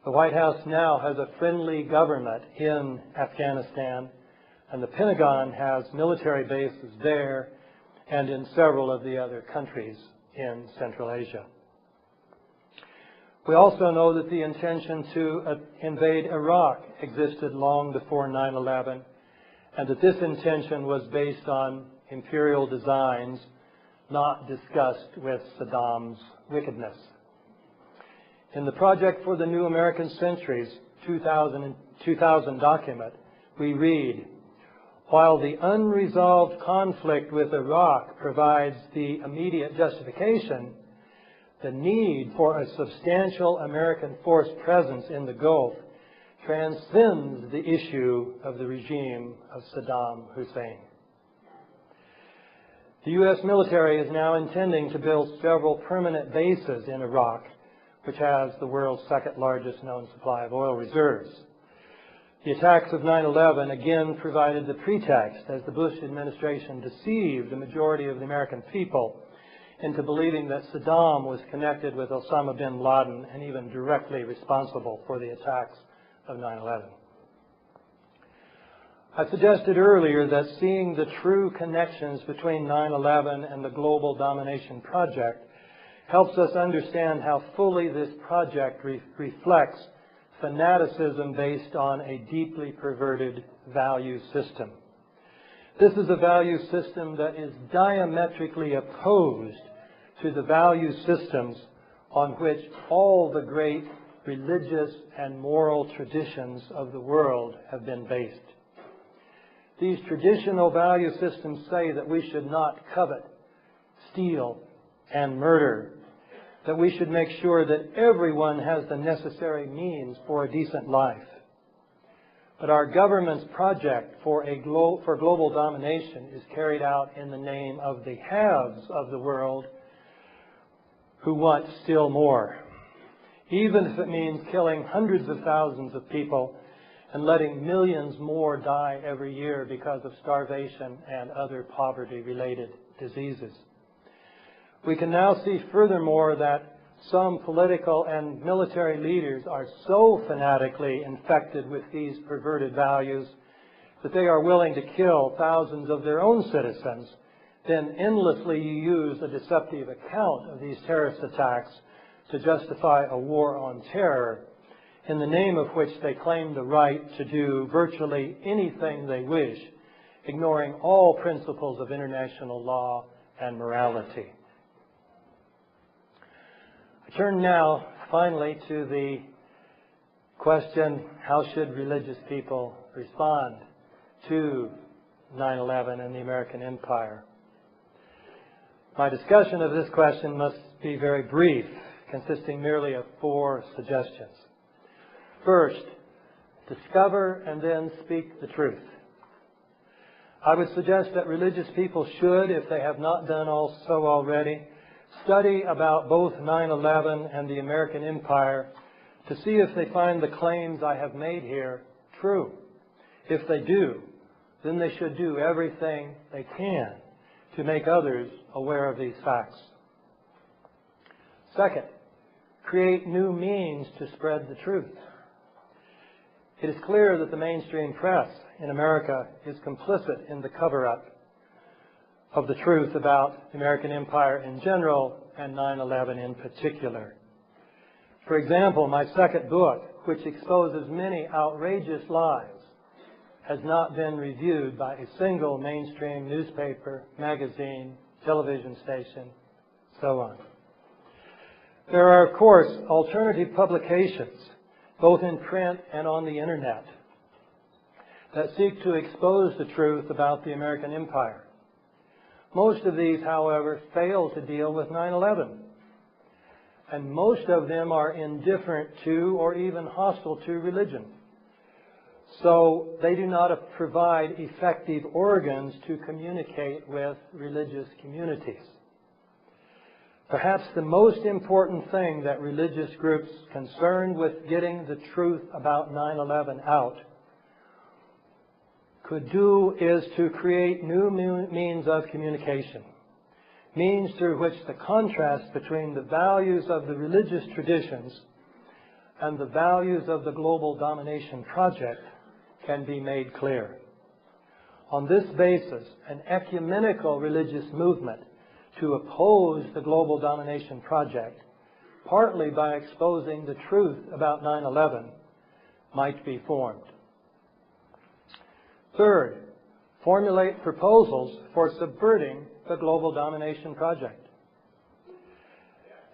The White House now has a friendly government in Afghanistan, and the Pentagon has military bases there and in several of the other countries in Central Asia. We also know that the intention to invade Iraq existed long before 9/11, and that this intention was based on imperial designs not discussed with Saddam's wickedness. In the Project for the New American Century's 2000 document, we read, "While the unresolved conflict with Iraq provides the immediate justification, the need for a substantial American force presence in the Gulf transcends the issue of the regime of Saddam Hussein." The U.S. military is now intending to build several permanent bases in Iraq, which has the world's second largest known supply of oil reserves. The attacks of 9/11 again provided the pretext as the Bush administration deceived the majority of the American people into believing that Saddam was connected with Osama bin Laden and even directly responsible for the attacks of 9/11. I suggested earlier that seeing the true connections between 9/11 and the global domination project helps us understand how fully this project reflects fanaticism based on a deeply perverted value system. This is a value system that is diametrically opposed to the value systems on which all the great religious and moral traditions of the world have been based. These traditional value systems say that we should not covet, steal, and murder, that we should make sure that everyone has the necessary means for a decent life. But our government's project for global domination is carried out in the name of the haves of the world who want still more, even if it means killing hundreds of thousands of people and letting millions more die every year because of starvation and other poverty-related diseases. We can now see furthermore that some political and military leaders are so fanatically infected with these perverted values that they are willing to kill thousands of their own citizens, then endlessly use a deceptive account of these terrorist attacks to justify a war on terror, in the name of which they claim the right to do virtually anything they wish, ignoring all principles of international law and morality. I turn now, finally, to the question, how should religious people respond to 9/11 and the American empire? My discussion of this question must be very brief, consisting merely of 4 suggestions. First, discover and then speak the truth. I would suggest that religious people should, if they have not done so already, study about both 9/11 and the American empire to see if they find the claims I have made here true. If they do, then they should do everything they can to make others aware of these facts. Second, create new means to spread the truth. It is clear that the mainstream press in America is complicit in the cover-up of the truth about the American empire in general and 9/11 in particular. For example, my second book, which exposes many outrageous lies, has not been reviewed by a single mainstream newspaper, magazine, television station, so on. There are, of course, alternative publications, both in print and on the internet, that seek to expose the truth about the American empire. Most of these, however, fail to deal with 9/11. And most of them are indifferent to or even hostile to religion. So they do not provide effective organs to communicate with religious communities. Perhaps the most important thing that religious groups concerned with getting the truth about 9/11 out could do is to create new means of communication, means through which the contrast between the values of the religious traditions and the values of the global domination project can be made clear. On this basis, an ecumenical religious movement to oppose the global domination project, partly by exposing the truth about 9/11, might be formed. Third, formulate proposals for subverting the global domination project.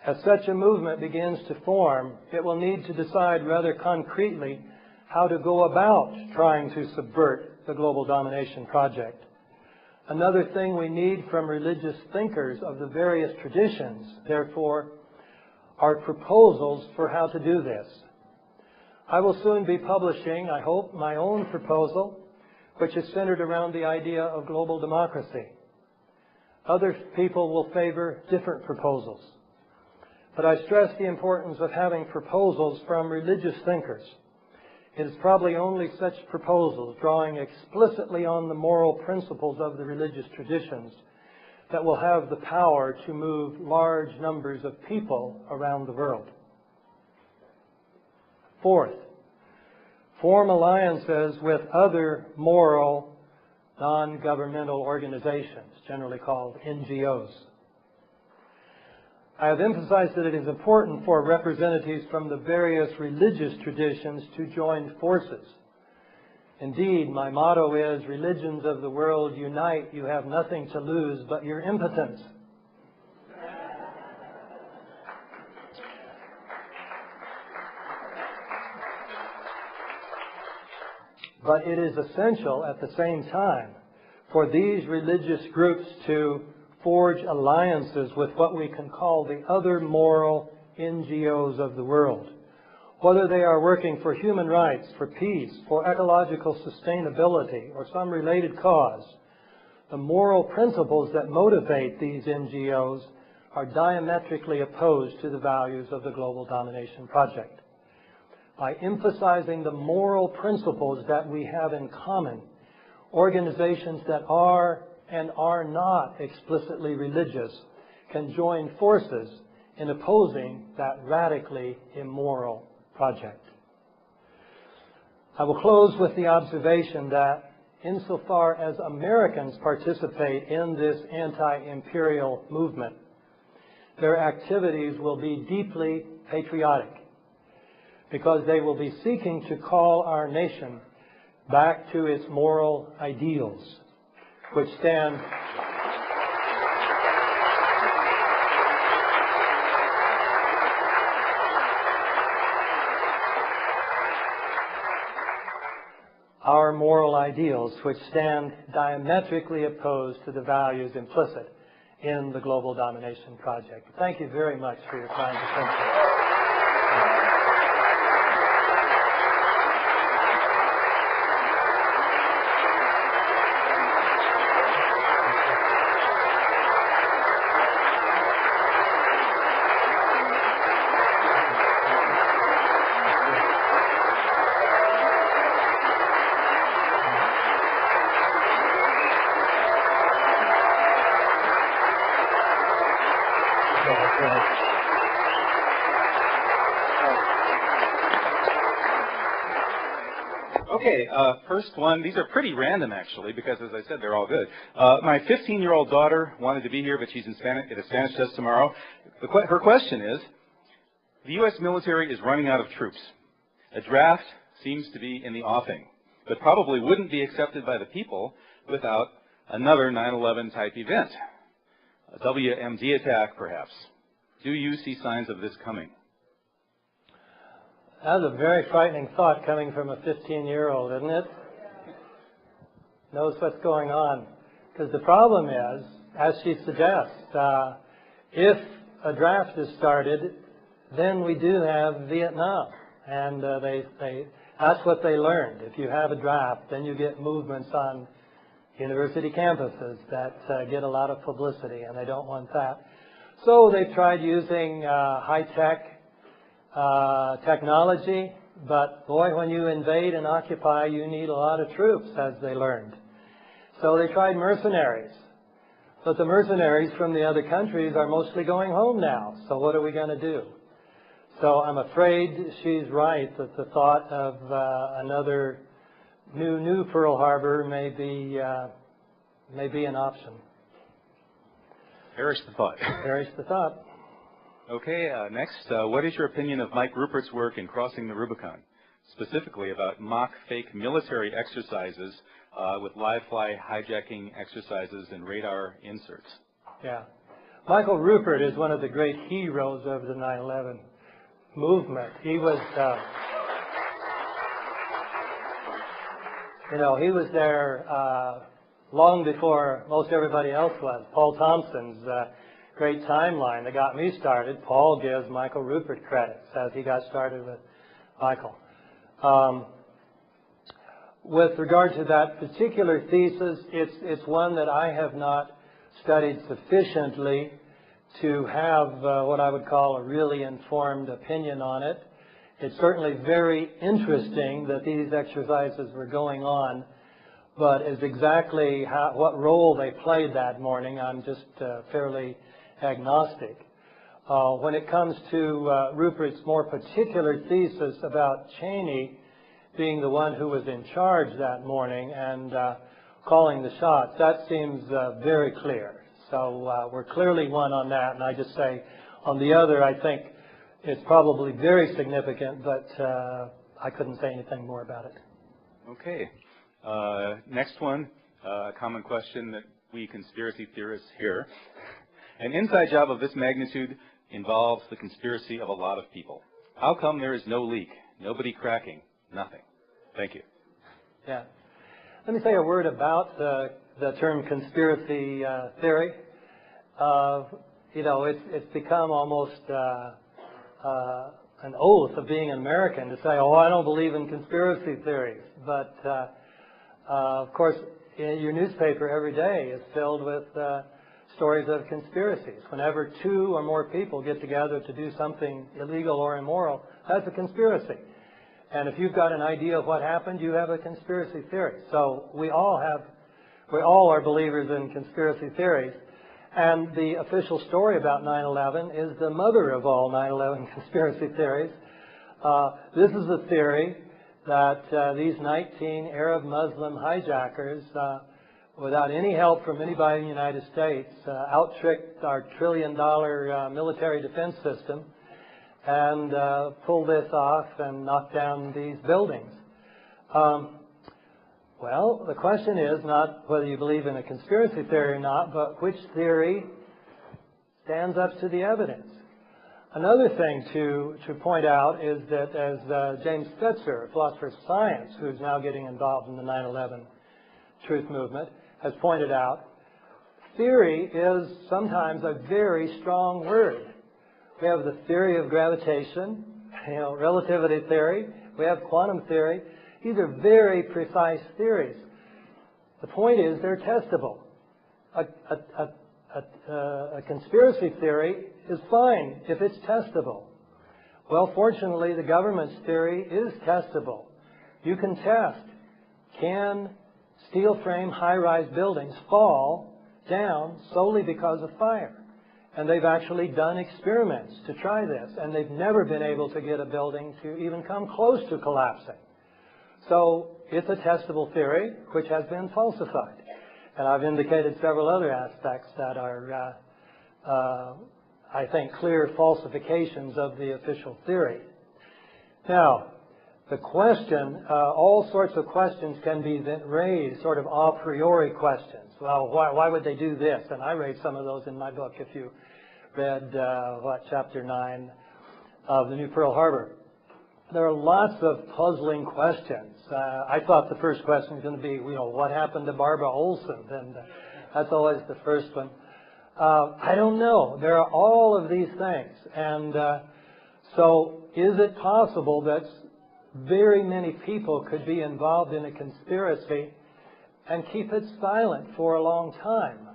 As such a movement begins to form, it will need to decide rather concretely how to go about trying to subvert the global domination project. Another thing we need from religious thinkers of the various traditions, therefore, are proposals for how to do this. I will soon be publishing, I hope, my own proposal, which is centered around the idea of global democracy. Other people will favor different proposals. But I stress the importance of having proposals from religious thinkers. It is probably only such proposals, drawing explicitly on the moral principles of the religious traditions, that will have the power to move large numbers of people around the world. Fourth, form alliances with other moral, non-governmental organizations, generally called NGOs. I have emphasized that it is important for representatives from the various religious traditions to join forces. Indeed, my motto is, religions of the world unite, you have nothing to lose but your impotence. But it is essential at the same time for these religious groups to forge alliances with what we can call the other moral NGOs of the world. Whether they are working for human rights, for peace, for ecological sustainability, or some related cause, the moral principles that motivate these NGOs are diametrically opposed to the values of the global domination project. By emphasizing the moral principles that we have in common, organizations that are and are not explicitly religious can join forces in opposing that radically immoral project. I will close with the observation that insofar as Americans participate in this anti-imperial movement, their activities will be deeply patriotic, because they will be seeking to call our nation back to its moral ideals, which stand our moral ideals, which stand diametrically opposed to the values implicit in the global domination project. Thank you very much for your kind attention. Okay, first one, these are pretty random actually, because as I said, they're all good. My 15-year-old daughter wanted to be here, but she's in at a Spanish test tomorrow. Her question is, the U.S. military is running out of troops. A draft seems to be in the offing, but probably wouldn't be accepted by the people without another 9/11 type event. A WMD attack, perhaps. Do you see signs of this coming? That's a very frightening thought coming from a 15-year-old, isn't it? Knows what's going on. Because the problem is, as she suggests, if a draft is started, then we do have Vietnam. And That's what they learned. If you have a draft, then you get movements on university campuses that get a lot of publicity, and they don't want that. So they've tried using high-tech technology, but boy, when you invade and occupy, you need a lot of troops, as they learned. So they tried mercenaries. But the mercenaries from the other countries are mostly going home now. So what are we going to do? So I'm afraid she's right that the thought of another new Pearl Harbor may be an option. Perish the thought. Perish the thought. Okay, next, what is your opinion of Mike Rupert's work in Crossing the Rubicon, specifically about mock fake military exercises with live-fly hijacking exercises and radar inserts? Yeah. Michael Rupert is one of the great heroes of the 9/11 movement. He was, he was there long before most everybody else was. Paul Thompson's great timeline that got me started, Paul gives Michael Rupert credit, says he got started with Michael. With regard to that particular thesis, it's one that I have not studied sufficiently to have what I would call a really informed opinion on it. It's certainly very interesting that these exercises were going on, but as exactly what role they played that morning, I'm just fairly agnostic. When it comes to Rupert's more particular thesis about Cheney being the one who was in charge that morning and calling the shots, that seems very clear. So we're clearly one on that, and I just say on the other, I think it's probably very significant, but I couldn't say anything more about it. Okay. Next one, a common question that we conspiracy theorists hear. An inside job of this magnitude involves the conspiracy of a lot of people. How come there is no leak, nobody cracking, nothing? Thank you. Yeah. Let me say a word about the term conspiracy theory. It's become almost an oath of being an American to say, oh, I don't believe in conspiracy theories. But, of course, your newspaper every day is filled with stories of conspiracies. Whenever two or more people get together to do something illegal or immoral, that's a conspiracy. And if you've got an idea of what happened, you have a conspiracy theory. So we all are believers in conspiracy theories. And the official story about 9/11 is the mother of all 9/11 conspiracy theories. This is the theory that these 19 Arab Muslim hijackers, without any help from anybody in the United States, out-tricked our trillion-dollar military defense system and pulled this off and knocked down these buildings. Well, the question is not whether you believe in a conspiracy theory or not, but which theory stands up to the evidence. Another thing to point out is that as James Spitzer, a philosopher of science, who's now getting involved in the 9/11 truth movement, has pointed out, theory is sometimes a very strong word. We have the theory of gravitation, relativity theory. We have quantum theory. These are very precise theories. The point is they're testable. A conspiracy theory is fine if it's testable. Well, fortunately, the government's theory is testable. You can test, can steel frame high-rise buildings fall down solely because of fire? And they've actually done experiments to try this, and they've never been able to get a building to even come close to collapsing. So it's a testable theory which has been falsified. And I've indicated several other aspects that are, I think, clear falsifications of the official theory. Now, the question, all sorts of questions can be raised, sort of a priori questions. Well, why would they do this? And I raised some of those in my book, if you read, Chapter 9 of The New Pearl Harbor. There are lots of puzzling questions. I thought the first question was going to be, what happened to Barbara Olson? And that's always the first one. I don't know. There are all of these things. And so is it possible that very many people could be involved in a conspiracy and keep it silent for a long time?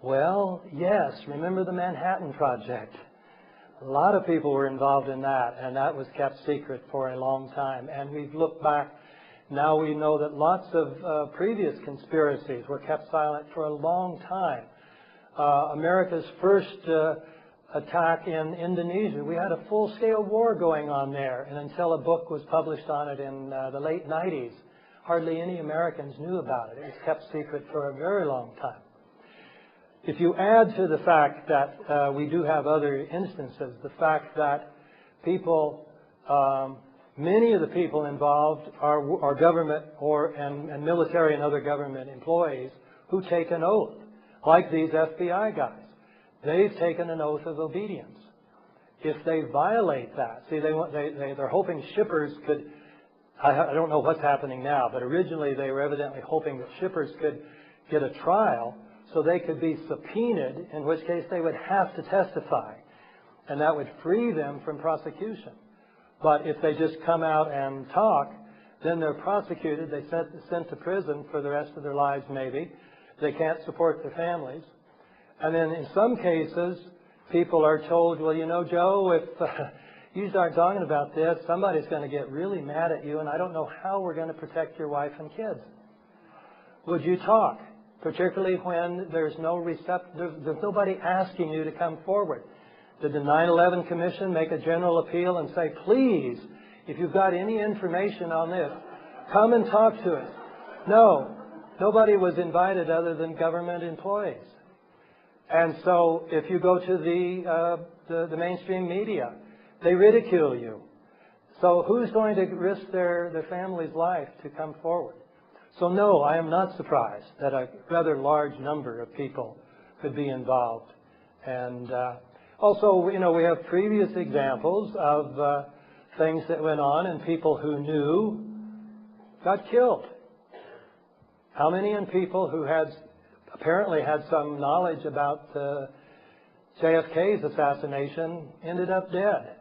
Well, yes, remember the Manhattan Project. A lot of people were involved in that, and that was kept secret for a long time. And we've looked back, now we know that lots of previous conspiracies were kept silent for a long time. America's first attack in Indonesia, we had a full-scale war going on there, and until a book was published on it in the late 90s, hardly any Americans knew about it. It was kept secret for a very long time. If you add to the fact that we do have other instances, the fact that people, many of the people involved are government and military and other government employees who take an oath, like these FBI guys. They've taken an oath of obedience. If they violate that, see, they're hoping shippers could, I don't know what's happening now, but originally they were evidently hoping that shippers could get a trial so they could be subpoenaed, in which case they would have to testify, and that would free them from prosecution. But if they just come out and talk, then they're prosecuted, they sent to prison for the rest of their lives maybe. They can't support their families. And then in some cases, people are told, well, you know, Joe, if you start talking about this, somebody's going to get really mad at you, and I don't know how we're going to protect your wife and kids. Would you talk? Particularly when there's nobody asking you to come forward. Did the 9/11 Commission make a general appeal and say, please, if you've got any information on this, come and talk to us? No, nobody was invited other than government employees. And so if you go to the mainstream media, they ridicule you. So who's going to risk their family's life to come forward? So no, I am not surprised that a rather large number of people could be involved. And also, you know, we have previous examples of things that went on, and people who knew got killed. How many people who apparently had some knowledge about JFK's assassination ended up dead?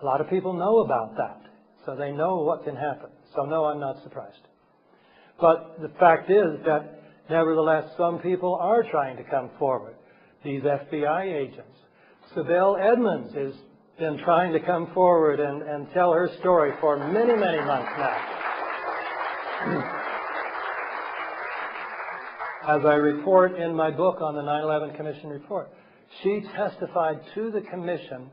A lot of people know about that, so they know what can happen. So no, I'm not surprised. But the fact is that, nevertheless, some people are trying to come forward. These FBI agents. Sibel Edmonds has been trying to come forward and tell her story for many, many months now. As I report in my book on the 9/11 Commission report, she testified to the Commission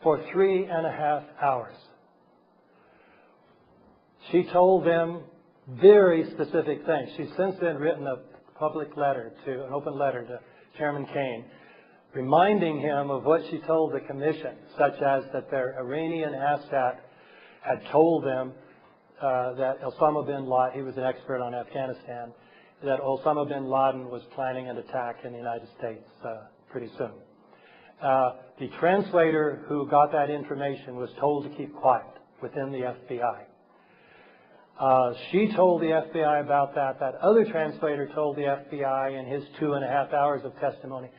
for 3.5 hours. She told them very specific things. She's since then written a public letter, an open letter to Chairman Kane, reminding him of what she told the Commission, such as that their Iranian asset had told them that Osama bin Laden, he was an expert on Afghanistan, that Osama bin Laden was planning an attack in the United States pretty soon. The translator who got that information was told to keep quiet within the FBI. She told the FBI about that. That other translator told the FBI in his 2.5 hours of testimony.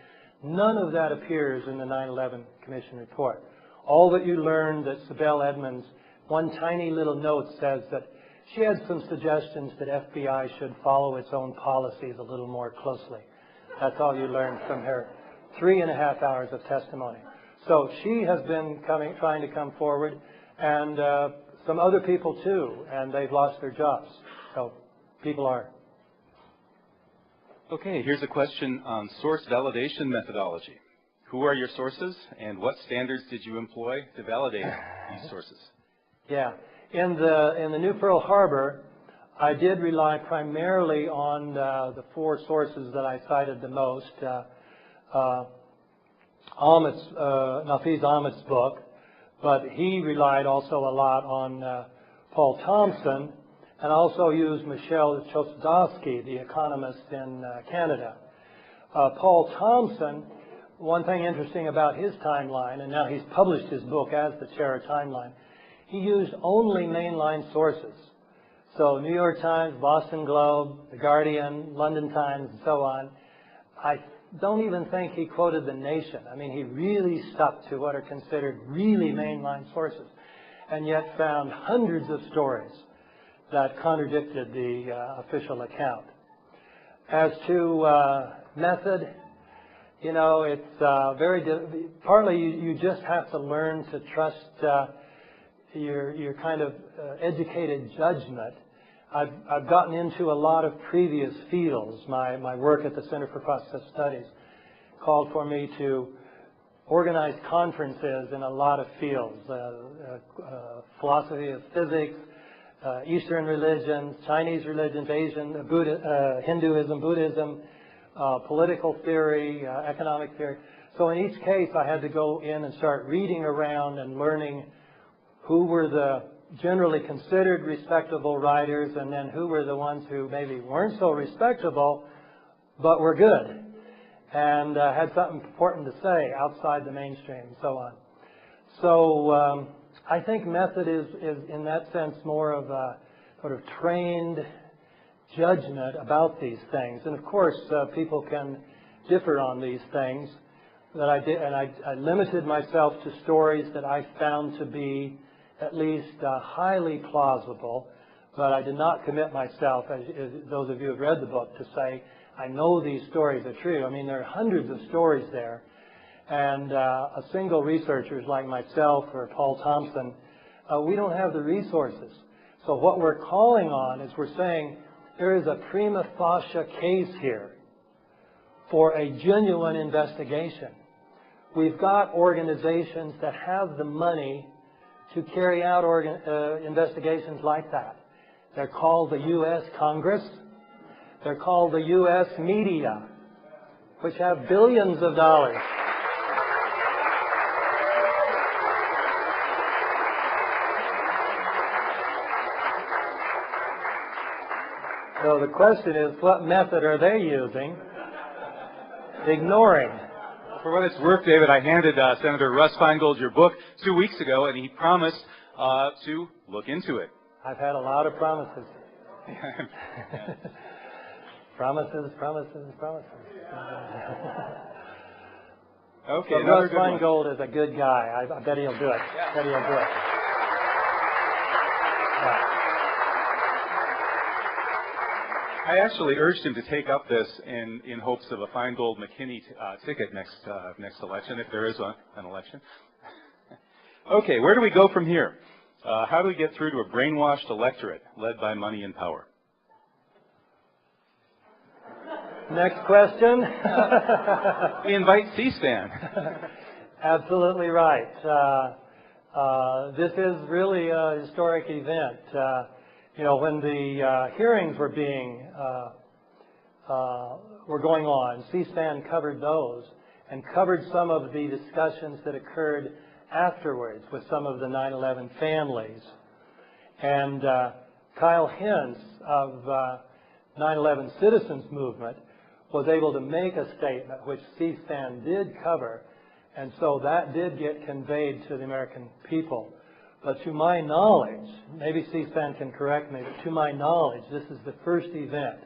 None of that appears in the 9/11 Commission report. All that you learned that Sibel Edmonds, one tiny little note says that she had some suggestions that FBI should follow its own policies a little more closely. That's all you learned from her 3.5 hours of testimony. So she has been trying to come forward, and some other people too, and they've lost their jobs. So people are. Okay, here's a question on source validation methodology. Who are your sources, and what standards did you employ to validate these sources? Yeah, in the New Pearl Harbor, I did rely primarily on the 4 sources that I cited the most. Nafiz Ahmed's book, but he relied also a lot on Paul Thompson, and also used Michel Chossudovsky, the economist in Canada. Paul Thompson, one thing interesting about his timeline, and now he's published his book as the Terror Timeline, he used only mainline sources. So New York Times, Boston Globe, The Guardian, London Times, and so on. I don't even think he quoted The Nation. I mean, he really stuck to what are considered really mainline sources. and yet found hundreds of stories that contradicted the official account. As to method, you know, it's partly you just have to learn to trust your kind of educated judgment. I've gotten into a lot of previous fields. My work at the Center for Process Studies called for me to organize conferences in a lot of fields, philosophy of physics, Eastern religions, Chinese religions, Asian, Hinduism, Buddhism, political theory, economic theory. So in each case, I had to go in and start reading around and learning who were the generally considered respectable writers, and then who were the ones who maybe weren't so respectable, but were good and had something important to say outside the mainstream and so on. So I think method is in that sense more of a sort of trained judgment about these things. And of course, people can differ on these things. That I did, and I limited myself to stories that I found to be at least highly plausible, but I did not commit myself, as those of you who have read the book, to say, I know these stories are true. I mean, there are hundreds of stories there, and a single researchers like myself or Paul Thompson, we don't have the resources. So what we're calling on is we're saying there is a prima facie case here for a genuine investigation. We've got organizations that have the money to carry out investigations like that. They're called the U.S. Congress. They're called the U.S. media, which have billions of dollars. So the question is, what method are they using? Ignoring. For what it's worth, David, I handed Senator Russ Feingold your book 2 weeks ago, and he promised to look into it. I've had a lot of promises. Promises, promises, promises. Okay, so Russ Feingold is a good guy. I bet he'll do it. Yeah. I bet he'll do it. Yeah. I actually urged him to take up this in hopes of a Feingold-McKinney ticket next election, if there is an election. Okay, where do we go from here? How do we get through to a brainwashed electorate led by money and power? Next question. We invite C-SPAN. Absolutely right. This is really a historic event. You know, when the hearings were going on, C-SPAN covered those and covered some of the discussions that occurred afterwards with some of the 9/11 families. And Kyle Hintz of 9/11 Citizens Movement was able to make a statement which C-SPAN did cover, and so that did get conveyed to the American people. But to my knowledge, maybe C-SPAN can correct me, but to my knowledge, this is the first event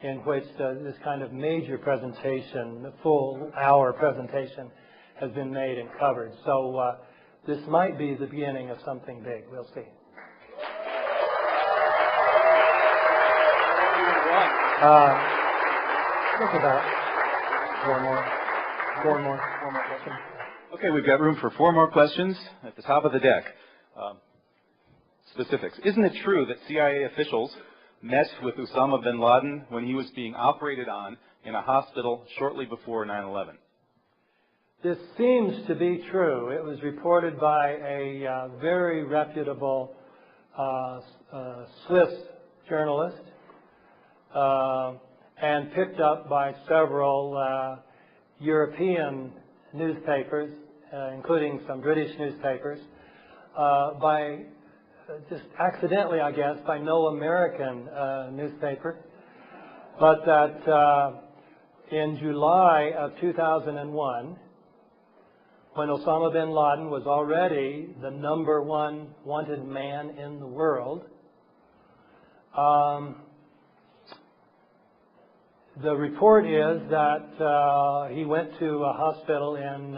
in which this kind of major presentation, the full hour presentation, has been made and covered. So this might be the beginning of something big. We'll see. Think about four more questions. Okay, we've got room for 4 more questions at the top of the deck. Specifics. Isn't it true that CIA officials met with Osama bin Laden when he was being operated on in a hospital shortly before 9/11? This seems to be true. It was reported by a very reputable Swiss journalist and picked up by several European newspapers, including some British newspapers, by just accidentally, I guess, by no American newspaper, but that in July of 2001, when Osama bin Laden was already the #1 wanted man in the world, the report is that he went to a hospital in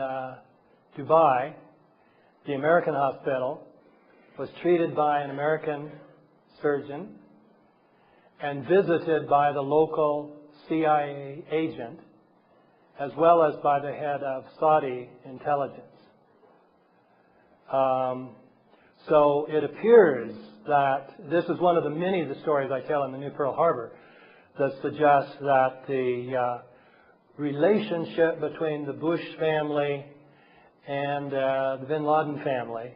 Dubai, the American hospital, was treated by an American surgeon and visited by the local CIA agent, as well as by the head of Saudi intelligence. So it appears that this is one of the many of the stories I tell in the New Pearl Harbor that suggests that the relationship between the Bush family and the bin Laden family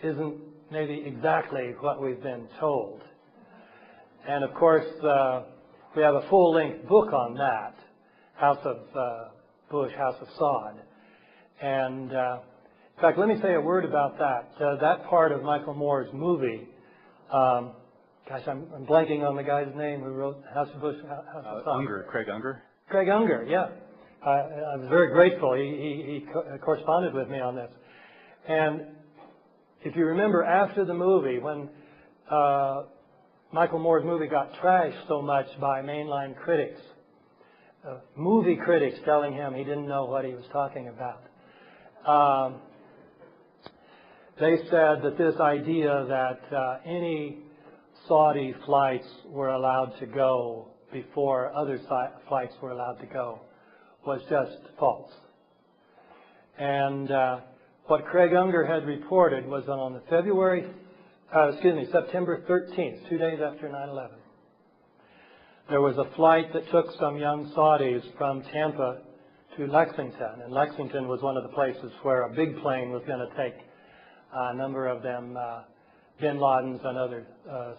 isn't maybe exactly what we've been told. And of course, we have a full-length book on that, House of Bush, House of Saud. And in fact, let me say a word about that. That part of Michael Moore's movie, gosh, I'm blanking on the guy's name who wrote House of Bush, House of Saud. Unger, Craig Unger? Craig Unger, yeah. I was very grateful. He corresponded with me on this. And if you remember, after the movie, when Michael Moore's movie got trashed so much by mainline critics, movie critics telling him he didn't know what he was talking about, they said that this idea that any Saudi flights were allowed to go before other flights were allowed to go was just false. And what Craig Unger had reported was that on the September 13th, 2 days after 9/11, there was a flight that took some young Saudis from Tampa to Lexington. And Lexington was one of the places where a big plane was going to take a number of them, bin Ladens and other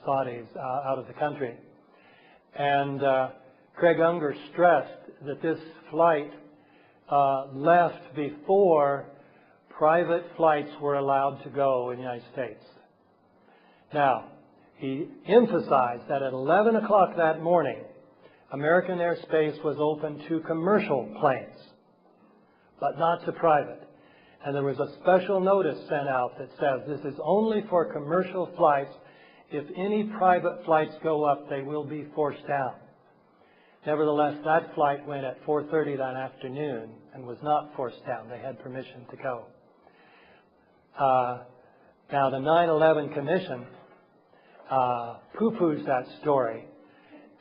Saudis, out of the country. And Craig Unger stressed that this flight left before private flights were allowed to go in the United States. Now, he emphasized that at 11 o'clock that morning, American airspace was open to commercial planes, but not to private. And there was a special notice sent out that says this is only for commercial flights. If any private flights go up, they will be forced down. Nevertheless, that flight went at 4:30 that afternoon and was not forced down. They had permission to go. Now, the 9/11 Commission poo-poos that story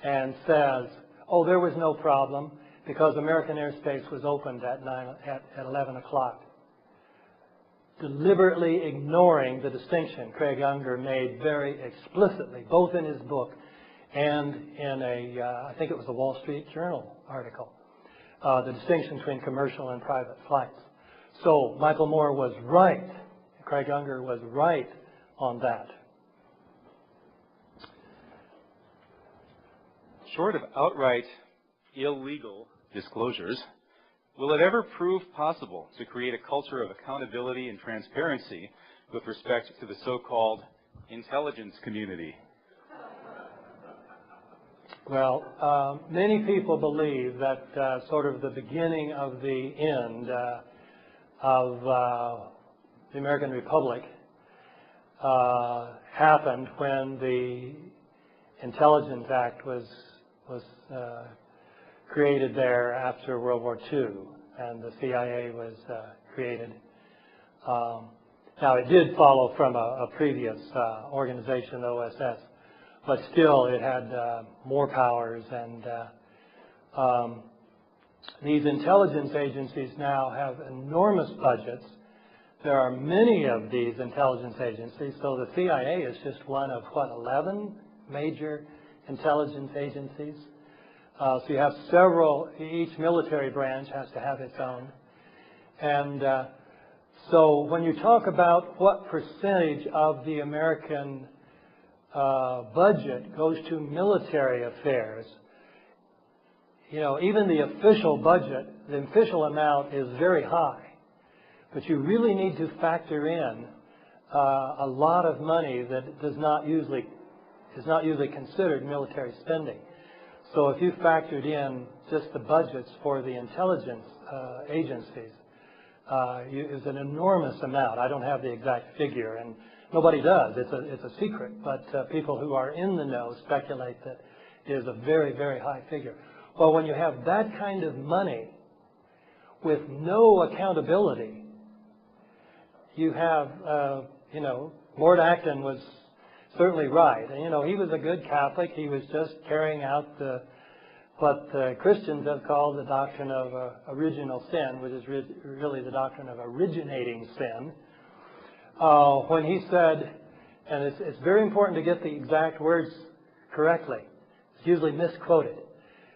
and says, oh, there was no problem because American airspace was opened at 11 o'clock. Deliberately ignoring the distinction Craig Unger made very explicitly, both in his book and in I think it was a Wall Street Journal article, the distinction between commercial and private flights. So Michael Moore was right. Craig Unger was right on that. Short of outright illegal disclosures, will it ever prove possible to create a culture of accountability and transparency with respect to the so-called intelligence community? Well, many people believe that sort of the beginning of the end of the American Republic happened when the Intelligence Act was created there after World War II, and the CIA was created. Now, it did follow from a previous organization, the OSS, but still it had more powers, and these intelligence agencies now have enormous budgets. There are many of these intelligence agencies, so the CIA is just one of, 11 major intelligence agencies. So you have several, each military branch has to have its own. And so when you talk about what percentage of the American budget goes to military affairs, you know, even the official budget, the official amount is very high. But you really need to factor in a lot of money that is not usually considered military spending. So if you factored in just the budgets for the intelligence agencies, it's an enormous amount. I don't have the exact figure, and nobody does. It's a secret, but people who are in the know speculate that it is a very, very high figure. Well, when you have that kind of money with no accountability, you have, Lord Acton was certainly right. And, he was a good Catholic. He was just carrying out what Christians have called the doctrine of original sin, which is really the doctrine of originating sin. When he said, and it's very important to get the exact words correctly. It's usually misquoted.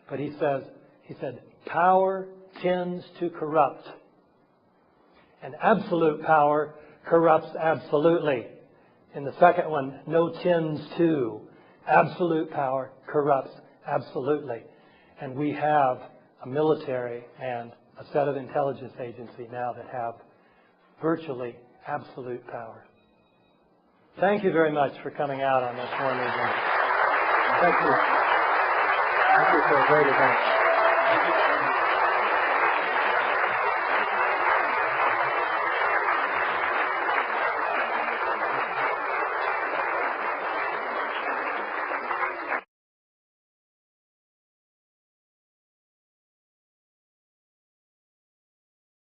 But he said, power tends to corrupt. And absolute power corrupts absolutely. In the second one, no tends to. Absolute power corrupts absolutely. And we have a military and a set of intelligence agency now that have virtually absolute power. Thank you very much for coming out on this morning. Thank you. Thank you for a great event.